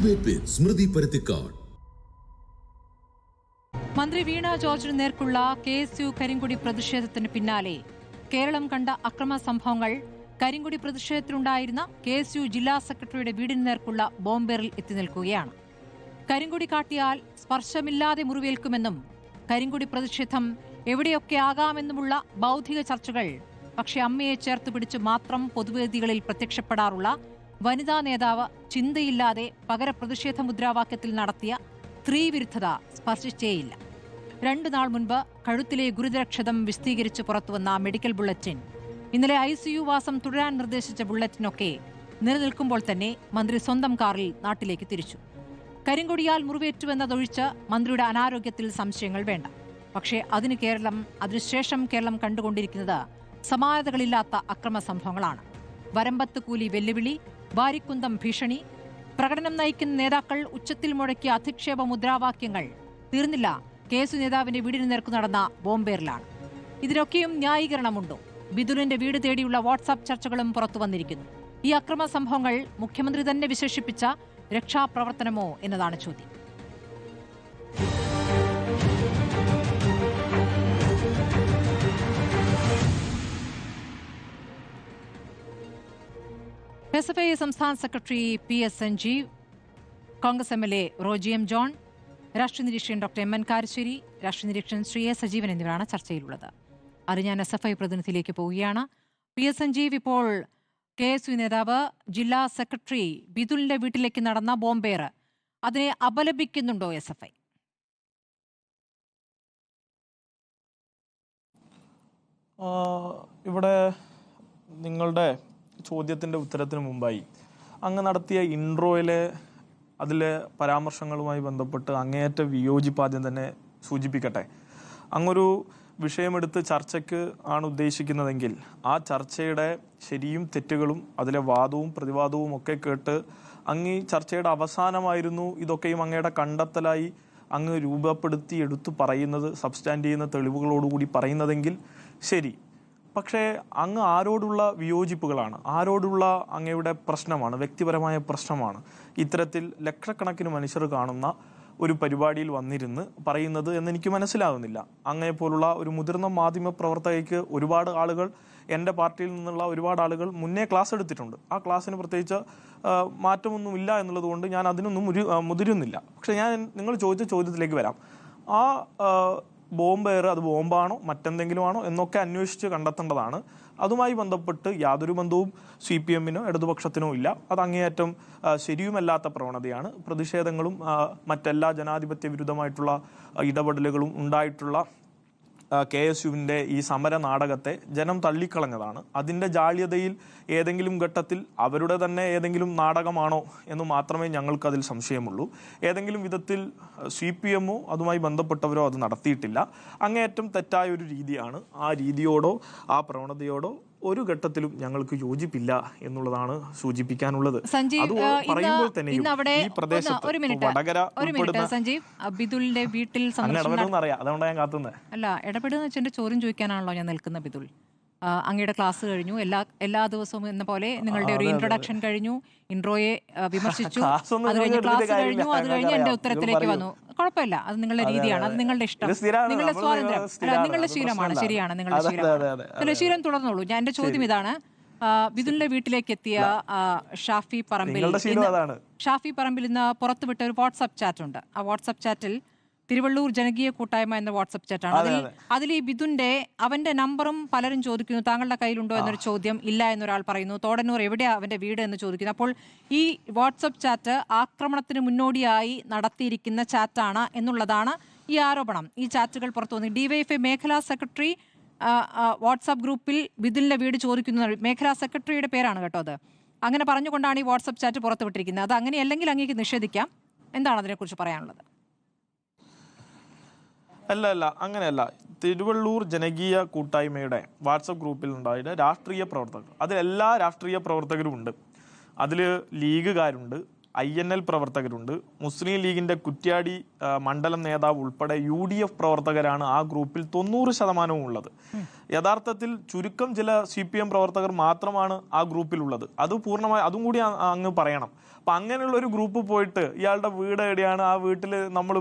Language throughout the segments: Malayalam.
ഡിബേറ്റ് വിത്ത് സ്മൃതി പരുത്തിക്കാട്. മന്ത്രി വീണ ജോർജിന് നേർക്കുള്ള KSU കരിങ്കൊടി പ്രതിഷേധത്തിന് പിന്നാലെ കേരളം കണ്ട അക്രമ സംഭവങ്ങൾ കരിങ്കൊടി പ്രതിഷേധത്തിലുണ്ടായിരുന്ന KSU ജില്ലാ സെക്രട്ടറിയുടെ വീടിന് നേർക്കുള്ള ബോംബേറിൽ എത്തി നിൽക്കുകയാണ്. കരിങ്കൊടി കാട്ടിയാൽ സ്പർശമില്ലാതെ മുറിവേൽക്കുമെന്നും കരിങ്കൊടി പ്രതിഷേധം എവിടെയൊക്കെ ആകാമെന്നുമുള്ള ബൗദ്ധിക ചർച്ചകൾ, പക്ഷെ അമ്മയെ ചേർത്ത് പിടിച്ച് മാത്രം പൊതുവേദികളിൽ പ്രത്യക്ഷപ്പെടാറുള്ള വനിതാ നേതാവ് ചിന്തയില്ലാതെ പകര പ്രതിഷേധ മുദ്രാവാക്യത്തിൽ നടത്തിയ സ്ത്രീവിരുദ്ധത സ്പർശിച്ചേയില്ല. 2 നാൾ മുൻപ് കഴുത്തിലെ ഗുരുതരക്ഷതം വിശദീകരിച്ച് പുറത്തുവന്ന മെഡിക്കൽ ബുള്ളറ്റിൻ, ഇന്നലെ ICU വാസം തുടരാൻ നിർദ്ദേശിച്ച ബുള്ളറ്റിനൊക്കെ നിലനിൽക്കുമ്പോൾ തന്നെ മന്ത്രി സ്വന്തം കാറിൽ നാട്ടിലേക്ക് തിരിച്ചു. കരിങ്കൊടിയാൽ മുറിവേറ്റുവെന്നതൊഴിച്ച് മന്ത്രിയുടെ അനാരോഗ്യത്തിൽ സംശയങ്ങൾ വേണ്ട. പക്ഷേ അതിനുശേഷം കേരളം കണ്ടുകൊണ്ടിരിക്കുന്നത് സമാനതകളില്ലാത്ത അക്രമ സംഭവങ്ങളാണ്. വരമ്പത്ത് കൂലി വെല്ലുവിളി, വാരിക്കുന്തം ഭീഷണി, പ്രകടനം നയിക്കുന്ന നേതാക്കൾ ഉച്ചത്തിൽ മുഴക്കിയ അധിക്ഷേപ മുദ്രാവാക്യങ്ങൾ തീർന്നില്ല. KSU നേതാവിന്റെ വീടിന് നേർക്കു നടന്ന ബോംബേറിലാണ്. ഇതിനൊക്കെയും ന്യായീകരണമുണ്ടോ? ബിദുലിന്റെ വീട് തേടിയുള്ള വാട്സാപ്പ് ചർച്ചകളും പുറത്തു വന്നിരിക്കുന്നു. ഈ അക്രമ സംഭവങ്ങൾ മുഖ്യമന്ത്രി തന്നെ വിശേഷിപ്പിച്ച രക്ഷാപ്രവർത്തനമോ എന്നതാണ് ചോദ്യം. SFI സംസ്ഥാന secretary PS Sanjeev, Congress MLA Roji M. John, രാഷ്ട്രീയ നിരീക്ഷകൻ ഡോക്ടർ MN കാരശ്ശേരി, രാഷ്ട്രീയ നിരീക്ഷകൻ ശ്രീ A. സജീവൻ എന്നിവരാണ് ചർച്ചയിലുള്ളത്. അത് ഞാൻ SFI പ്രതിനിധിയിലേക്ക് പോവുകയാണ്. PS സഞ്ജീവ്, ഇപ്പോൾ KSU നേതാവ് ജില്ലാ സെക്രട്ടറി ബിദുലിന്റെ വീട്ടിലേക്ക് നടന്ന ബോംബേറ്, അതിനെ അപലപിക്കുന്നുണ്ടോ SFI? ഇവിടെ നിങ്ങളുടെ ചോദ്യത്തിൻ്റെ ഉത്തരത്തിന് മുമ്പായി അങ്ങ് നടത്തിയ ഇൻട്രോയിലെ അതിലെ പരാമർശങ്ങളുമായി ബന്ധപ്പെട്ട് അങ്ങേയറ്റ വിയോജിപ്പ് ആദ്യം തന്നെ സൂചിപ്പിക്കട്ടെ. അങ്ങൊരു വിഷയമെടുത്ത് ചർച്ചയ്ക്ക് ആണ് ഉദ്ദേശിക്കുന്നതെങ്കിൽ ആ ചർച്ചയുടെ ശരിയും തെറ്റുകളും അതിലെ വാദവും പ്രതിവാദവും ഒക്കെ കേട്ട് അങ്ങ് ഈ ചർച്ചയുടെ അവസാനമായിരുന്നു ഇതൊക്കെയും അങ്ങയുടെ കണ്ടെത്തലായി അങ്ങ് രൂപപ്പെടുത്തി എടുത്തു പറയുന്നത്, സബ്സ്റ്റാൻഡ് ചെയ്യുന്ന തെളിവുകളോടുകൂടി പറയുന്നതെങ്കിൽ ശരി. പക്ഷേ അങ്ങ് ആരോടുള്ള വിയോജിപ്പുകളാണ്, ആരോടുള്ള അങ്ങയുടെ പ്രശ്നമാണ്, വ്യക്തിപരമായ പ്രശ്നമാണ് ഇത്തരത്തിൽ ലക്ഷക്കണക്കിന് മനുഷ്യർ കാണുന്ന ഒരു പരിപാടിയിൽ വന്നിരുന്ന് പറയുന്നത് എന്നെനിക്ക് മനസ്സിലാവുന്നില്ല. അങ്ങയെപ്പോലുള്ള ഒരു മുതിർന്ന മാധ്യമ പ്രവർത്തകയ്ക്ക് ഒരുപാട് ആളുകൾ, എൻ്റെ പാർട്ടിയിൽ നിന്നുള്ള ഒരുപാട് ആളുകൾ മുന്നേ ക്ലാസ് എടുത്തിട്ടുണ്ട്. ആ ക്ലാസ്സിന് പ്രത്യേകിച്ച് മാറ്റമൊന്നുമില്ല എന്നുള്ളത് കൊണ്ട് ഞാൻ അതിനൊന്നും മുതിരുന്നില്ല. പക്ഷെ ഞാൻ നിങ്ങൾ ചോദിച്ച ചോദ്യത്തിലേക്ക് വരാം. ആ ബോംബേറ് അത് ബോംബാണോ മറ്റെന്തെങ്കിലും ആണോ എന്നൊക്കെ അന്വേഷിച്ച് കണ്ടെത്തേണ്ടതാണ്. അതുമായി ബന്ധപ്പെട്ട് യാതൊരു ബന്ധവും CPM-നോ ഇടതുപക്ഷത്തിനോ ഇല്ല. അത് അങ്ങേയറ്റം ശരിയുമല്ലാത്ത പ്രവണതയാണ്. പ്രതിഷേധങ്ങളും മറ്റെല്ലാ ജനാധിപത്യ വിരുദ്ധമായിട്ടുള്ള ഇടപെടലുകളും ഉണ്ടായിട്ടുള്ള KSU-വിൻ്റെ ഈ സമര നാടകത്തെ ജനം തള്ളിക്കളഞ്ഞതാണ്. അതിൻ്റെ ജാള്യതയിൽ ഏതെങ്കിലും ഘട്ടത്തിൽ അവരുടെ തന്നെ ഏതെങ്കിലും നാടകമാണോ എന്ന് മാത്രമേ ഞങ്ങൾക്കതിൽ സംശയമുള്ളൂ. ഏതെങ്കിലും വിധത്തിൽ CPM-ഓ അതുമായി ബന്ധപ്പെട്ടവരോ അത് നടത്തിയിട്ടില്ല. അങ്ങേയറ്റം തെറ്റായ ഒരു രീതിയാണ്. ആ രീതിയോടോ ആ പ്രവണതയോടോ ഒരു ഘട്ടത്തിലും ഞങ്ങൾക്ക് യോജിപ്പില്ല എന്നുള്ളതാണ് സൂചിപ്പിക്കാനുള്ളത്. പറയുമ്പോൾ തന്നെ ഈ പ്രദേശത്ത് സഞ്ജീവ്, ബിദുലിന്റെ വീട്ടിൽ അതുകൊണ്ടാണ് ഞാൻ കാത്തുന്നത്. അല്ല, ഇടപെടുന്ന വെച്ചാൽ ചോദ്യം ചോദിക്കാനാണല്ലോ ഞാൻ നിൽക്കുന്ന. ബിദുൽ, അങ്ങയുടെ ക്ലാസ് കഴിഞ്ഞു, എല്ലാ ദിവസവും എന്ന പോലെ നിങ്ങളുടെ ഒരു ഇൻട്രൊഡക്ഷൻ കഴിഞ്ഞു, ഇൻട്രോയെ വിമർശിച്ചു, അത് കഴിഞ്ഞ് ക്ലാസ് കഴിഞ്ഞു, അത് കഴിഞ്ഞ് എന്റെ ഉത്തരത്തിലേക്ക് വന്നു. കുഴപ്പമില്ല, അത് നിങ്ങളുടെ രീതിയാണ്, അത് നിങ്ങളുടെ ഇഷ്ടം, നിങ്ങളുടെ സ്വാതന്ത്ര്യം, നിങ്ങളുടെ ശീലമാണ്. ശരിയാണ്, നിങ്ങളുടെ ശീലമാണ്. ശീലം തുടർന്നോളൂ. ഞാൻ എന്റെ ചോദ്യം ഇതാണ്. ബിദുലിന്റെ വീട്ടിലേക്ക് എത്തിയ ഷാഫി പറമ്പിൽ ഇന്ന് പുറത്തുവിട്ട ഒരു വാട്സ്ആപ്പ് ചാറ്റ് ഉണ്ട്. ആ വാട്സ്ആപ്പ് ചാറ്റിൽ തിരുവള്ളൂർ ജനകീയ കൂട്ടായ്മ എന്ന വാട്സ്ആപ്പ് ചാറ്റാണ്. അതിൽ ഈ ബിദുന്റെ അവന്റെ നമ്പറും പലരും ചോദിക്കുന്നു. താങ്കളുടെ കയ്യിലുണ്ടോ എന്നൊരു ചോദ്യം, ഇല്ല എന്നൊരാൾ പറയുന്നു. തോടന്നൂർ എവിടെയാ അവന്റെ വീട് എന്ന് ചോദിക്കുന്നു. അപ്പോൾ ഈ വാട്സ്ആപ്പ് ചാറ്റ് ആക്രമണത്തിന് മുന്നോടിയായി നടത്തിയിരിക്കുന്ന ചാറ്റാണ് എന്നുള്ളതാണ് ഈ ആരോപണം. ഈ ചാറ്റുകൾ പുറത്തു വന്നു. DYFI മേഖലാ സെക്രട്ടറി വാട്സ്ആപ്പ് ഗ്രൂപ്പിൽ ബിദുലിന്റെ വീട് ചോദിക്കുന്ന മേഖലാ സെക്രട്ടറിയുടെ പേരാണ് കേട്ടോ അത്. അങ്ങനെ പറഞ്ഞുകൊണ്ടാണ് ഈ വാട്സ്ആപ്പ് ചാറ്റ് പുറത്തുവിട്ടിരിക്കുന്നത്. അത് അങ്ങനെയല്ലെങ്കിൽ അങ്ങേക്ക് നിഷേധിക്കാം. എന്താണ് അതിനെക്കുറിച്ച് പറയാനുള്ളത്? അല്ല, അങ്ങനെയല്ല. തിരുവള്ളൂർ ജനകീയ കൂട്ടായ്മയുടെ വാട്സപ്പ് ഗ്രൂപ്പിൽ ഉണ്ടായിട്ട് രാഷ്ട്രീയ പ്രവർത്തകർ, അതിൽ എല്ലാ രാഷ്ട്രീയ പ്രവർത്തകരും ഉണ്ട്. അതിൽ ലീഗുകാരുണ്ട്, INL പ്രവർത്തകരുണ്ട്, മുസ്ലിം ലീഗിന്റെ കുറ്റ്യാടി മണ്ഡലം നേതാവ് ഉൾപ്പെടെ UDF പ്രവർത്തകരാണ് ആ ഗ്രൂപ്പിൽ 90% ഉള്ളത്. യഥാർത്ഥത്തിൽ ചുരുക്കം ചില CPM പ്രവർത്തകർ മാത്രമാണ് ആ ഗ്രൂപ്പിലുള്ളത്. അത് പൂർണ്ണമായി അതും കൂടി അങ്ങ് പറയണം. അപ്പൊ അങ്ങനെയുള്ള ഒരു ഗ്രൂപ്പ് പോയിട്ട് ഇയാളുടെ വീട് എവിടെയാണ്, ആ വീട്ടിൽ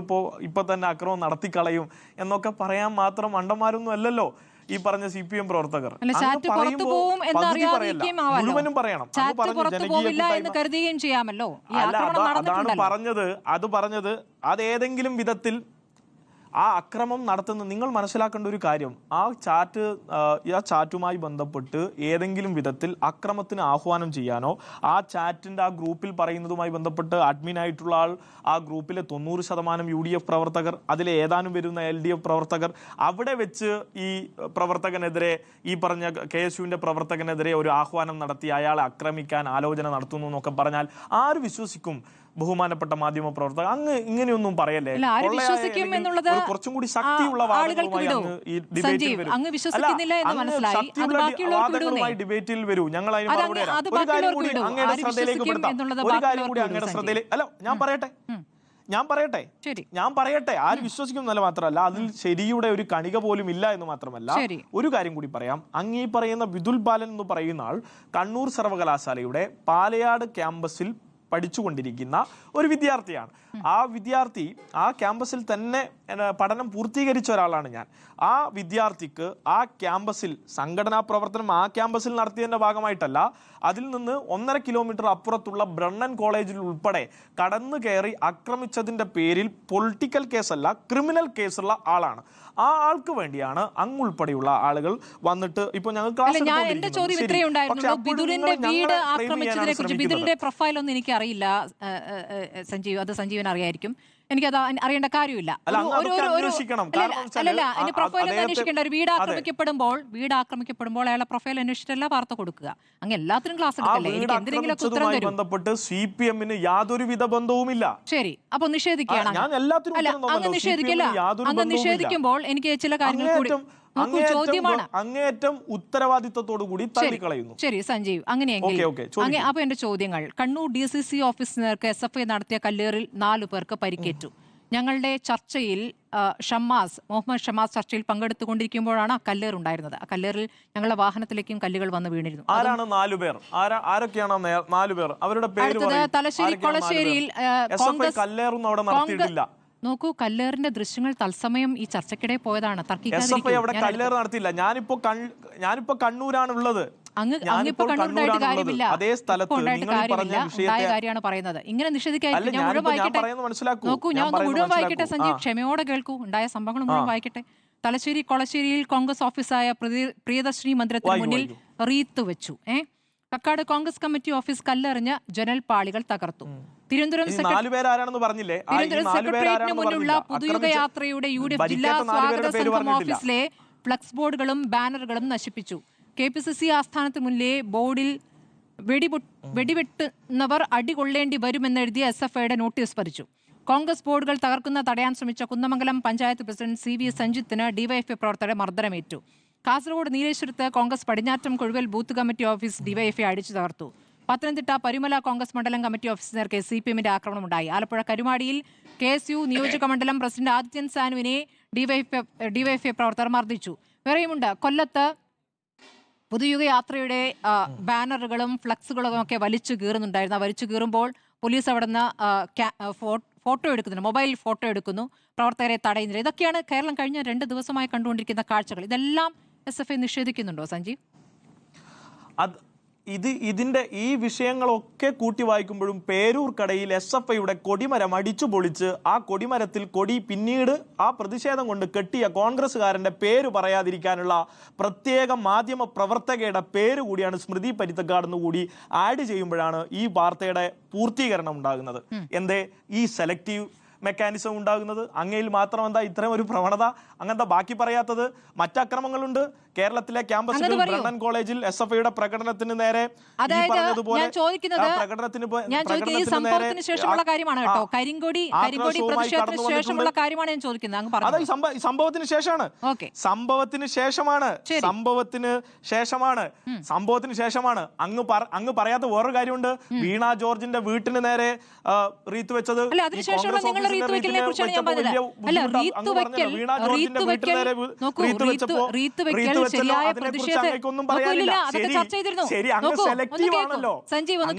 ഇപ്പൊ തന്നെ അക്രമം നടത്തിക്കളയും എന്നൊക്കെ പറയാൻ മാത്രം മണ്ടന്മാരൊന്നും അല്ലല്ലോ ഈ പറഞ്ഞ CPM പ്രവർത്തകർ. മുഴുവനും പറയണം. അതാണ് പറഞ്ഞത് അതേതെങ്കിലും വിധത്തിൽ ആ അക്രമം നടത്തുന്ന നിങ്ങൾ മനസ്സിലാക്കേണ്ട ഒരു കാര്യം, ആ ചാറ്റുമായി ബന്ധപ്പെട്ട് ഏതെങ്കിലും വിധത്തിൽ അക്രമത്തിന് ആഹ്വാനം ചെയ്യാനോ ആ ചാറ്റിന്റെ ആ ഗ്രൂപ്പിൽ പറയുന്നതുമായി ബന്ധപ്പെട്ട് അഡ്മിൻ ആയിട്ടുള്ള ആൾ, ആ ഗ്രൂപ്പിലെ 90% UDF പ്രവർത്തകർ, അതിലെ ഏതാനും വരുന്ന LDF പ്രവർത്തകർ, അവിടെ വെച്ച് ഈ പ്രവർത്തകനെതിരെ, ഈ പറഞ്ഞ KSUവിന്റെ പ്രവർത്തകനെതിരെ ഒരു ആഹ്വാനം നടത്തി അയാളെ ആക്രമിക്കാൻ ആലോചന നടത്തുന്നു എന്നൊക്കെ പറഞ്ഞാൽ ആര് വിശ്വസിക്കും? ബഹുമാനപ്പെട്ട മാധ്യമ പ്രവർത്തകർ, അങ്ങ് ഇങ്ങനെയൊന്നും പറയല്ലേ. കുറച്ചും കൂടി ശക്തിയുള്ള വാദങ്ങളുമായി ഡിബേറ്റിൽ വരൂ. ഞങ്ങൾ അതിന് മറുപടി തരാം. ഒരു കാര്യം കൂടി അങ്ങയുടെ ശ്രദ്ധയിലേക്ക് പെടുത്താം. ഒരു കാര്യം കൂടി അങ്ങയുടെ ശ്രദ്ധയിലേക്ക്, അല്ല ഞാൻ പറയട്ടെ ആര് വിശ്വസിക്കുന്നല്ല മാത്രമല്ല, അതിൽ ശരിയുടെ ഒരു കണിക പോലും ഇല്ല എന്ന് മാത്രമല്ല, ഒരു കാര്യം കൂടി പറയാം. അങ്ങീ പറയുന്ന വിദുൽ ബാലൻ എന്ന് പറയുന്ന ആൾ കണ്ണൂർ സർവകലാശാലയുടെ പാലയാട് ക്യാമ്പസിൽ പഠിച്ചുകൊണ്ടിരിക്കുന്ന ഒരു വിദ്യാർത്ഥിയാണ്. ആ വിദ്യാർത്ഥി ആ ക്യാമ്പസിൽ തന്നെ പഠനം പൂർത്തീകരിച്ച ഒരാളാണ് ഞാൻ. ആ വിദ്യാർത്ഥിക്ക് ആ ക്യാമ്പസിൽ സംഘടനാ പ്രവർത്തനം ആ ക്യാമ്പസിൽ നടത്തിയതിന്റെ ഭാഗമായിട്ടല്ല, അതിൽ നിന്ന് 1.5 കിലോമീറ്റർ അപ്പുറത്തുള്ള ബ്രണ്ണൻ കോളേജിൽ ഉൾപ്പെടെ കടന്നു കയറി ആക്രമിച്ചതിന്റെ പേരിൽ പൊളിറ്റിക്കൽ കേസല്ല, ക്രിമിനൽ കേസുള്ള ആളാണ്. ആ ആൾക്ക് വേണ്ടിയാണ് അങ്ങുൾപ്പെടെയുള്ള ആളുകൾ വന്നിട്ട് ഇപ്പൊ ഞങ്ങൾ പ്രൊഫൈൽ ഒന്നും എനിക്ക് അറിയില്ല സഞ്ജീവ്, അത് സഞ്ജീവൻ അറിയായിരിക്കും. എനിക്കത് അറിയേണ്ട കാര്യമില്ല. പ്രൊഫൈൽ അന്വേഷിക്കേണ്ട. ഒരു വീട് ആക്രമിക്കപ്പെടുമ്പോൾ അയാളെ പ്രൊഫൈൽ അന്വേഷിച്ചിട്ടല്ല വാർത്ത കൊടുക്കുക. അങ്ങ് എല്ലാത്തിനും ക്ലാസ് എടുക്കല്ലേ? എന്തെങ്കിലുമൊക്കെ ഉത്തരം തരും. CPM-ന് യാതൊരുവിധ ബന്ധവുമില്ല. ശരി, അപ്പൊ നിഷേധിക്കുകയാണ്. അങ്ങ് നിഷേധിക്കില്ല. അങ്ങ് നിഷേധിക്കുമ്പോൾ എനിക്ക് ചില കാര്യങ്ങൾ കൂടി അങ്ങേയറ്റം ഉത്തരവാദിത്വത്തോടു കൂടി തള്ളിക്കളയുന്നു. ശരി സഞ്ജീവ്, അങ്ങനെയെങ്കിൽ അപ്പൊ എന്റെ ചോദ്യങ്ങൾ: കണ്ണൂർ DCC ഓഫീസ് നേർക്ക് SFI നടത്തിയ കല്ലേറിൽ 4 പേർക്ക് പരിക്കേറ്റു. ഞങ്ങളുടെ ചർച്ചയിൽ മുഹമ്മദ് ഷമാസ് ചർച്ചയിൽ പങ്കെടുത്തുകൊണ്ടിരിക്കുമ്പോഴാണ് ആ കല്ലേർ ഉണ്ടായിരുന്നത്. ആ കല്ലേറിൽ ഞങ്ങളുടെ വാഹനത്തിലേക്കും കല്ലുകൾ വന്ന് വീണിരുന്നു. ആരാണ് 4 പേർ? ആരൊക്കെയാണ് 4 പേർ? അവരുടെ പേര് തലശ്ശേരി കൊളശ്ശേരിയിൽ നടത്തിയിട്ടില്ല. നോക്കൂ, കല്ലേറിന്റെ ദൃശ്യങ്ങൾ തത്സമയം ഈ ചർച്ചയ്ക്കിടെ പോയതാണ്. കല്ലേർ നടത്തിയില്ല. ഞാനിപ്പോ കണ്ണൂരാണുള്ളത്. അങ്ങിപ്പോ കണ്ണൂരായിട്ട് കാര്യമില്ല. അതേ സ്ഥലത്ത് കാര്യമാണ് പറയുന്നത്. ഇങ്ങനെ നിഷേധിക്കാതിരിക്കും. ഞാൻ മുഴുവൻ വായിക്കട്ടെ. നോക്കൂ, ഞാൻ ഒന്ന് മുഴുവൻ വായിക്കട്ടെ സഞ്ജീവ്, ക്ഷമയോടെ കേൾക്കൂ. ഉണ്ടായ സംഭവങ്ങൾ മുഴുവൻ വായിക്കട്ടെ. തലശ്ശേരി കൊളശ്ശേരിയിൽ കോൺഗ്രസ് ഓഫീസായ പ്രിയദർശിനി മന്ദിരത്തിന് മുന്നിൽ റീത്ത് വെച്ചു. കക്കാട് കോൺഗ്രസ് കമ്മിറ്റി ഓഫീസ് കല്ലെറിഞ്ഞ് ജനൽ പാളികൾ തകർത്തു. തിരുവനന്തപുരം സെക്രട്ടേറിയറ്റിന് മുന്നിലുള്ള പുതുയുഗ യാത്രയുടെ UDF ജില്ലാ സ്വാഗത സംഘം ഓഫീസിലെ ഫ്ലക്സ് ബോർഡുകളും ബാനറുകളും നശിപ്പിച്ചു. KPCC ആസ്ഥാനത്തിന് മുന്നിലെ ബോർഡിൽ വെടിവെട്ടുന്നവർ അടികൊള്ളേണ്ടി വരുമെന്നെഴുതിയ SFIയുടെ നോട്ടീസ് പതിച്ചു. കോൺഗ്രസ് ബോർഡുകൾ തടയാൻ ശ്രമിച്ച കുന്നമംഗലം പഞ്ചായത്ത് പ്രസിഡന്റ് CV സഞ്ജിത്തിന് DYFI പ്രവർത്തകരെ മർദ്ദനമേറ്റു. കാസർഗോഡ് നീലേശ്വരത്ത് Congress Padinjattam Kozhuval booth committee office DYFI അടിച്ചു തകർത്തു. പത്തനംതിട്ട പരുമല കോൺഗ്രസ് മണ്ഡലം കമ്മിറ്റി ഓഫീസ് നേർക്ക് CPM-ന്റെ ആക്രമണമുണ്ടായി. ആലപ്പുഴ കരുമാടിയിൽ KSU നിയോജക മണ്ഡലം പ്രസിഡന്റ് ആദിത്യൻ സാനുവിനെ DYFI പ്രവർത്തകർ മർദ്ദിച്ചു. വേറെയുമുണ്ട്. കൊല്ലത്ത് പുതുയുഗ യാത്രയുടെ ബാനറുകളും ഫ്ലക്സുകളും ഒക്കെ വലിച്ചു കീറുന്നുണ്ടായിരുന്നു. വലിച്ചു കീറുമ്പോൾ പോലീസ് അവിടെ നിന്ന് ഫോട്ടോ എടുക്കുന്നുണ്ട്, മൊബൈൽ ഫോട്ടോ എടുക്കുന്നു, പ്രവർത്തകരെ തടയുന്നില്ല. ഇതൊക്കെയാണ് കേരളം കഴിഞ്ഞ 2 ദിവസമായി കണ്ടുകൊണ്ടിരിക്കുന്ന കാഴ്ചകൾ. ഇതെല്ലാം SFI നിഷേധിക്കുന്നുണ്ടോ സഞ്ജീവ്? ഇതിന്റെ ഈ വിഷയങ്ങളൊക്കെ കൂട്ടി വായിക്കുമ്പോഴും പേരൂർക്കടയിൽ SFIയുടെ കൊടിമരം അടിച്ചു പൊളിച്ച് ആ കൊടിമരത്തിൽ പിന്നീട് ആ പ്രതിഷേധം കൊണ്ട് കെട്ടിയ കോൺഗ്രസ്സുകാരന്റെ പേര് പറയാതിരിക്കാനുള്ള പ്രത്യേക മാധ്യമ പ്രവർത്തകയുടെ പേര് കൂടിയാണ് സ്മൃതി പരുത്തിക്കാട് കൂടി ആഡ് ചെയ്യുമ്പോഴാണ് ഈ വാർത്തയുടെ പൂർത്തീകരണം ഉണ്ടാകുന്നത്. എന്തേ ഈ സെലക്റ്റീവ് മെക്കാനിസം ഉണ്ടാകുന്നത്? അങ്ങയിൽ മാത്രം എന്താ ഇത്തരം ഒരു പ്രവണത? അങ്ങനത്തെ ബാക്കി പറയാത്തത്? മറ്റക്രമങ്ങളുണ്ട് കേരളത്തിലെ ക്യാമ്പസുകളിൽ. ബ്രണ്ണൻ കോളേജിൽ SFIയുടെ പ്രകടനത്തിന് നേരെ പറഞ്ഞതുപോലെ സംഭവത്തിന് ശേഷമാണ് അങ്ങ് പറയാത്ത വേറൊരു കാര്യമുണ്ട്. വീണ ജോർജിന്റെ വീട്ടിന് നേരെ റീത്ത് വെച്ചത്. സഞ്ജീവ് ഒന്ന്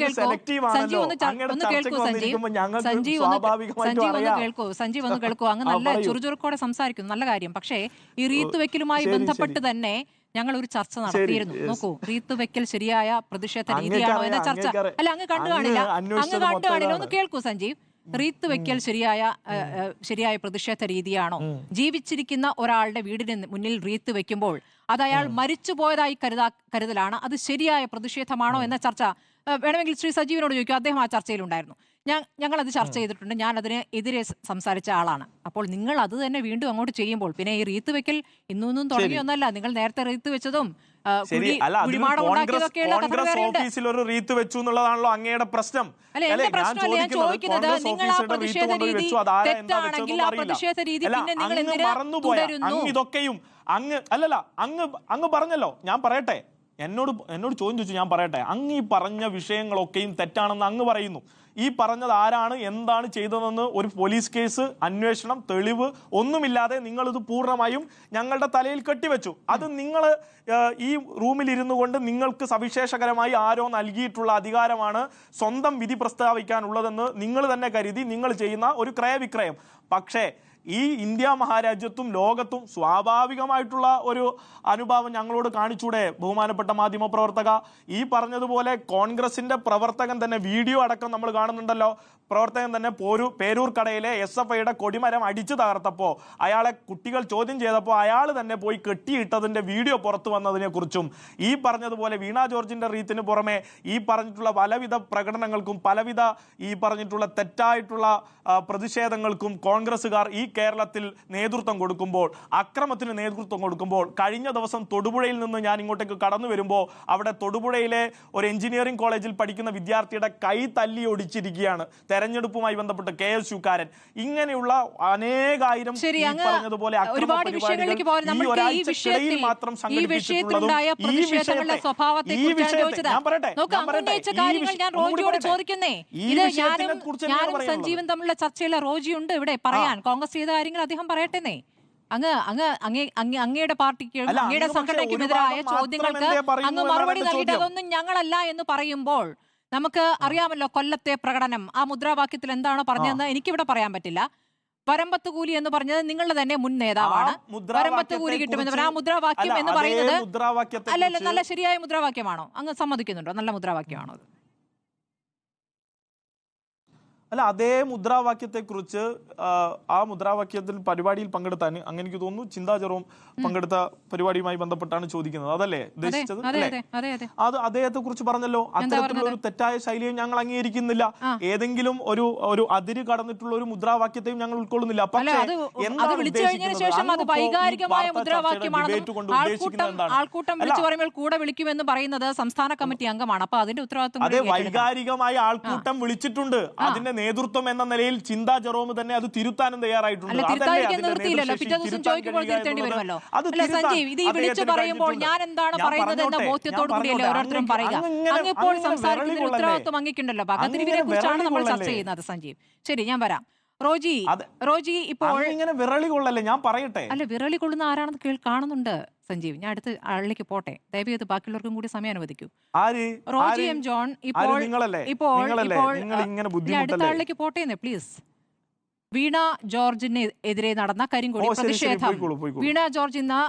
കേൾക്കൂ. അങ്ങ് നല്ല ചുറുചുറുക്കോടെ സംസാരിക്കുന്നു, നല്ല കാര്യം. പക്ഷേ ഈ റീത്ത് വെക്കലുമായി ബന്ധപ്പെട്ട് തന്നെ ഞങ്ങൾ ഒരു ചർച്ച നടത്തിയിരുന്നു. നോക്കൂ, റീത്ത് വെക്കൽ ശരിയായ പ്രതിഷേധ രീതിയാണോ എന്ന ചർച്ച. അല്ല, അങ്ങ് കണ്ടു കാണില്ല. ഒന്ന് കേൾക്കൂ സഞ്ജീവ്. റീത്ത് വെക്കൽ ശരിയായ പ്രതിഷേധ രീതിയാണോ? ജീവിച്ചിരിക്കുന്ന ഒരാളുടെ വീടിന് മുന്നിൽ റീത്ത് വെക്കുമ്പോൾ അത് അയാൾ മരിച്ചുപോയതായി കരുതലാണ്. അത് ശരിയായ പ്രതിഷേധമാണോ എന്ന ചർച്ച വേണമെങ്കിൽ ശ്രീ സജീവിനോട് ചോദിക്കും. അദ്ദേഹം ആ ചർച്ചയിലുണ്ടായിരുന്നു. ഞങ്ങളത് ചർച്ച ചെയ്തിട്ടുണ്ട്. ഞാൻ അതിന് എതിരെ സംസാരിച്ച ആളാണ്. അപ്പോൾ നിങ്ങൾ അത് തന്നെ വീണ്ടും അങ്ങോട്ട് ചെയ്യുമ്പോൾ പിന്നെ ഈ റീത്ത് വെക്കൽ ഇന്നൊന്നും തുടങ്ങിയൊന്നല്ല. നിങ്ങൾ നേരത്തെ റീത്ത് വെച്ചതും ഓഫീസിൽ ഒരു റീത്ത് വെച്ചു എന്നുള്ളതാണല്ലോ അങ്ങയുടെ പ്രശ്നം. ഞാൻ ചോദിക്കുന്നത്, നിങ്ങൾ ആ പ്രതിഷേധ രീതി തെറ്റാണെങ്കിൽ ആ പ്രതിഷേധ രീതി പിന്നെ നിങ്ങൾ എന്തിനാ തുടരുന്നു? ഇതൊക്കെയും അങ്ങ് പറഞ്ഞല്ലോ. ഞാൻ പറയട്ടെ, എന്നോട് ചോദ്യം ചോദിച്ചു, ഞാൻ പറയട്ടെ. അങ്ങ് ഈ പറഞ്ഞ വിഷയങ്ങളൊക്കെയും തെറ്റാണെന്ന് അങ്ങ് പറയുന്നു. ഈ പറഞ്ഞത് ആരാണ്, എന്താണ് ചെയ്തതെന്ന് ഒരു പോലീസ് കേസ്, അന്വേഷണം, തെളിവ് ഒന്നുമില്ലാതെ നിങ്ങളിത് പൂർണ്ണമായും ഞങ്ങളുടെ തലയിൽ കെട്ടിവെച്ചു. അത് നിങ്ങൾ ഈ റൂമിൽ ഇരുന്നു കൊണ്ട് നിങ്ങൾക്ക് സവിശേഷകരമായി ആരോ നൽകിയിട്ടുള്ള അധികാരമാണ് സ്വന്തം വിധി പ്രസ്താവിക്കാനുള്ളതെന്ന് നിങ്ങൾ തന്നെ കരുതി നിങ്ങൾ ചെയ്യുന്ന ഒരു ക്രയവിക്രയം. പക്ഷേ ഈ ഇന്ത്യ മഹാരാജ്യത്തും ലോകത്തും സ്വാഭാവികമായിട്ടുള്ള ഒരു അനുഭാവം ഞങ്ങളോട് കാണിച്ചൂടെ ബഹുമാനപ്പെട്ട മാധ്യമ പ്രവർത്തക? ഈ പറഞ്ഞതുപോലെ കോൺഗ്രസിന്റെ പ്രവർത്തകൻ തന്നെ, വീഡിയോ അടക്കം നമ്മൾ കാണുന്നുണ്ടല്ലോ, പ്രവർത്തകൻ തന്നെ പേരൂർ കടയിലെ SFIയുടെ കൊടിമരം അടിച്ചു തകർത്തപ്പോൾ അയാളെ കുട്ടികൾ ചോദ്യം ചെയ്തപ്പോൾ അയാൾ തന്നെ പോയി കെട്ടിയിട്ടതിന്റെ വീഡിയോ പുറത്തു വന്നതിനെ കുറിച്ചും, ഈ പറഞ്ഞതുപോലെ വീണ ജോർജിന്റെ റീത്തിന് പുറമെ ഈ പറഞ്ഞിട്ടുള്ള പലവിധ പ്രകടനങ്ങൾക്കും പലവിധ ഈ പറഞ്ഞിട്ടുള്ള തെറ്റായിട്ടുള്ള പ്രതിഷേധങ്ങൾക്കും കോൺഗ്രസുകാർ ഈ കേരളത്തിൽ നേതൃത്വം കൊടുക്കുമ്പോൾ, അക്രമത്തിന് നേതൃത്വം കൊടുക്കുമ്പോൾ, കഴിഞ്ഞ ദിവസം തൊടുപുഴയിൽ നിന്ന് ഞാൻ ഇങ്ങോട്ടേക്ക് കടന്നു വരുമ്പോൾ അവിടെ തൊടുപുഴയിലെ ഒരു എഞ്ചിനീയറിംഗ് കോളേജിൽ പഠിക്കുന്ന വിദ്യാർത്ഥിയുടെ കൈ തല്ലി ഒടിച്ചിരിക്കുകയാണ് തെരഞ്ഞെടുപ്പുമായി ബന്ധപ്പെട്ട് KSUക്കാരൻ. ഇങ്ങനെയുള്ള അനേകായിരം പറഞ്ഞതുപോലെ മാത്രം സംഘടിപ്പിച്ചിട്ടുള്ളതും സഞ്ജീവൻ തമ്മിലുള്ള ചർച്ചയിലെ റോജിയുണ്ട് ഇവിടെ പറയാൻ. കോൺഗ്രസ് ചെയ്ത കാര്യങ്ങൾ അദ്ദേഹം പറയട്ടെന്നേ. അങ്ങയുടെ പാർട്ടിക്കും അങ്ങയുടെ സംഘടനയ്ക്കുമെതിരായ ചോദ്യങ്ങൾക്ക് അങ്ങ് മറുപടി നൽകിയിട്ട് അതൊന്നും ഞങ്ങളല്ല എന്ന് പറയുമ്പോൾ നമുക്ക് അറിയാമല്ലോ കൊല്ലത്തെ പ്രകടനം. ആ മുദ്രാവാക്യത്തിൽ എന്താണോ പറഞ്ഞതെന്ന് എനിക്കിവിടെ പറയാൻ പറ്റില്ല. വരമ്പത്ത് കൂലി എന്ന് പറഞ്ഞത് നിങ്ങളുടെ തന്നെ മുൻ നേതാവാണ്. വരമ്പത്ത് കൂലി കിട്ടുമെന്ന് ആ മുദ്രാവാക്യം എന്ന് പറയുന്നത് അല്ലല്ല, നല്ല ശരിയായ മുദ്രാവാക്യമാണോ? അങ്ങ് സമ്മതിക്കുന്നുണ്ടോ? നല്ല മുദ്രാവാക്യമാണോ അത്? അല്ല, അതേ മുദ്രാവാക്യത്തെ കുറിച്ച് ആ മുദ്രാവാക്യത്തിൽ പരിപാടിയിൽ പങ്കെടുത്താൻ അങ്ങനെ എനിക്ക് തോന്നുന്നു ചിന്താ ജെറോം പങ്കെടുത്ത പരിപാടിയുമായി ബന്ധപ്പെട്ടാണ് ചോദിക്കുന്നത്. അതല്ലേ ഉദ്ദേശിച്ചത്? അത് അദ്ദേഹത്തെ കുറിച്ച് പറഞ്ഞല്ലോ. അത്തരത്തിലുള്ള ഒരു തെറ്റായ ശൈലിയെ ഞങ്ങൾ അംഗീകരിക്കുന്നില്ല. ഏതെങ്കിലും ഒരു അതിര് കടന്നിട്ടുള്ള ഒരു മുദ്രാവാക്യത്തെയും ഞങ്ങൾ ഉൾക്കൊള്ളുന്നില്ല. പക്ഷേ ആൾക്കൂട്ടം വിളിച്ചു പറയുമ്പോൾ കൂടെ വിളിക്കുമെന്ന് പറയുന്നത് സംസ്ഥാന കമ്മിറ്റി അംഗമാണ്. അപ്പൊ അതിന്റെ ഉത്തരവാദിത്വം അതെ, വൈകാരികമായ ആൾക്കൂട്ടം വിളിച്ചിട്ടുണ്ട്. അതിന്റെ നേതൃത്വം എന്ന നിലയിൽ ചിന്താ ജെറോം തന്നെ അത് തിരുത്താനും തയ്യാറായിട്ടുണ്ട്. ഞാൻ എന്താണ് പറയുന്നത് എന്ന ബോധ്യത്തോടു കൂടിയല്ലേ ഓരോരുത്തരും പറയുക. ഇപ്പോൾ സംസാരിക്കുന്ന ഉത്തരവാദിത്വം അങ്ങിക്കുണ്ടല്ലോ. പകതിരിവിനെ കുറിച്ചാണ് നമ്മൾ ചർച്ച ചെയ്യുന്നത്. സഞ്ജീവ്, ശരി, ഞാൻ വരാം. റോജി ഇപ്പോൾ ഇങ്ങനെ വിരളി കൊള്ളല്ലേ, ഞാൻ പറയട്ടെ. അല്ല, വിരളി കൊള്ളുന്ന ആരാണെന്ന് കാണുന്നുണ്ട് സഞ്ജീവ്. ഞാൻ അടുത്ത ആളിലേക്ക് പോട്ടെ. ദയവേത് ബാക്കിയുള്ളവർക്കും കൂടി സമയം അനുവദിക്കൂ. റോജി എം ജോൺ, ഇപ്പോൾ അടുത്ത ആളിലേക്ക് പോട്ടേന്ന് പ്ലീസ്. വീണ ജോർജിനെതിരെ നടന്ന കരിങ്കൊടി പ്രതിഷേധം. വീണ ജോർജ് ഇന്ന്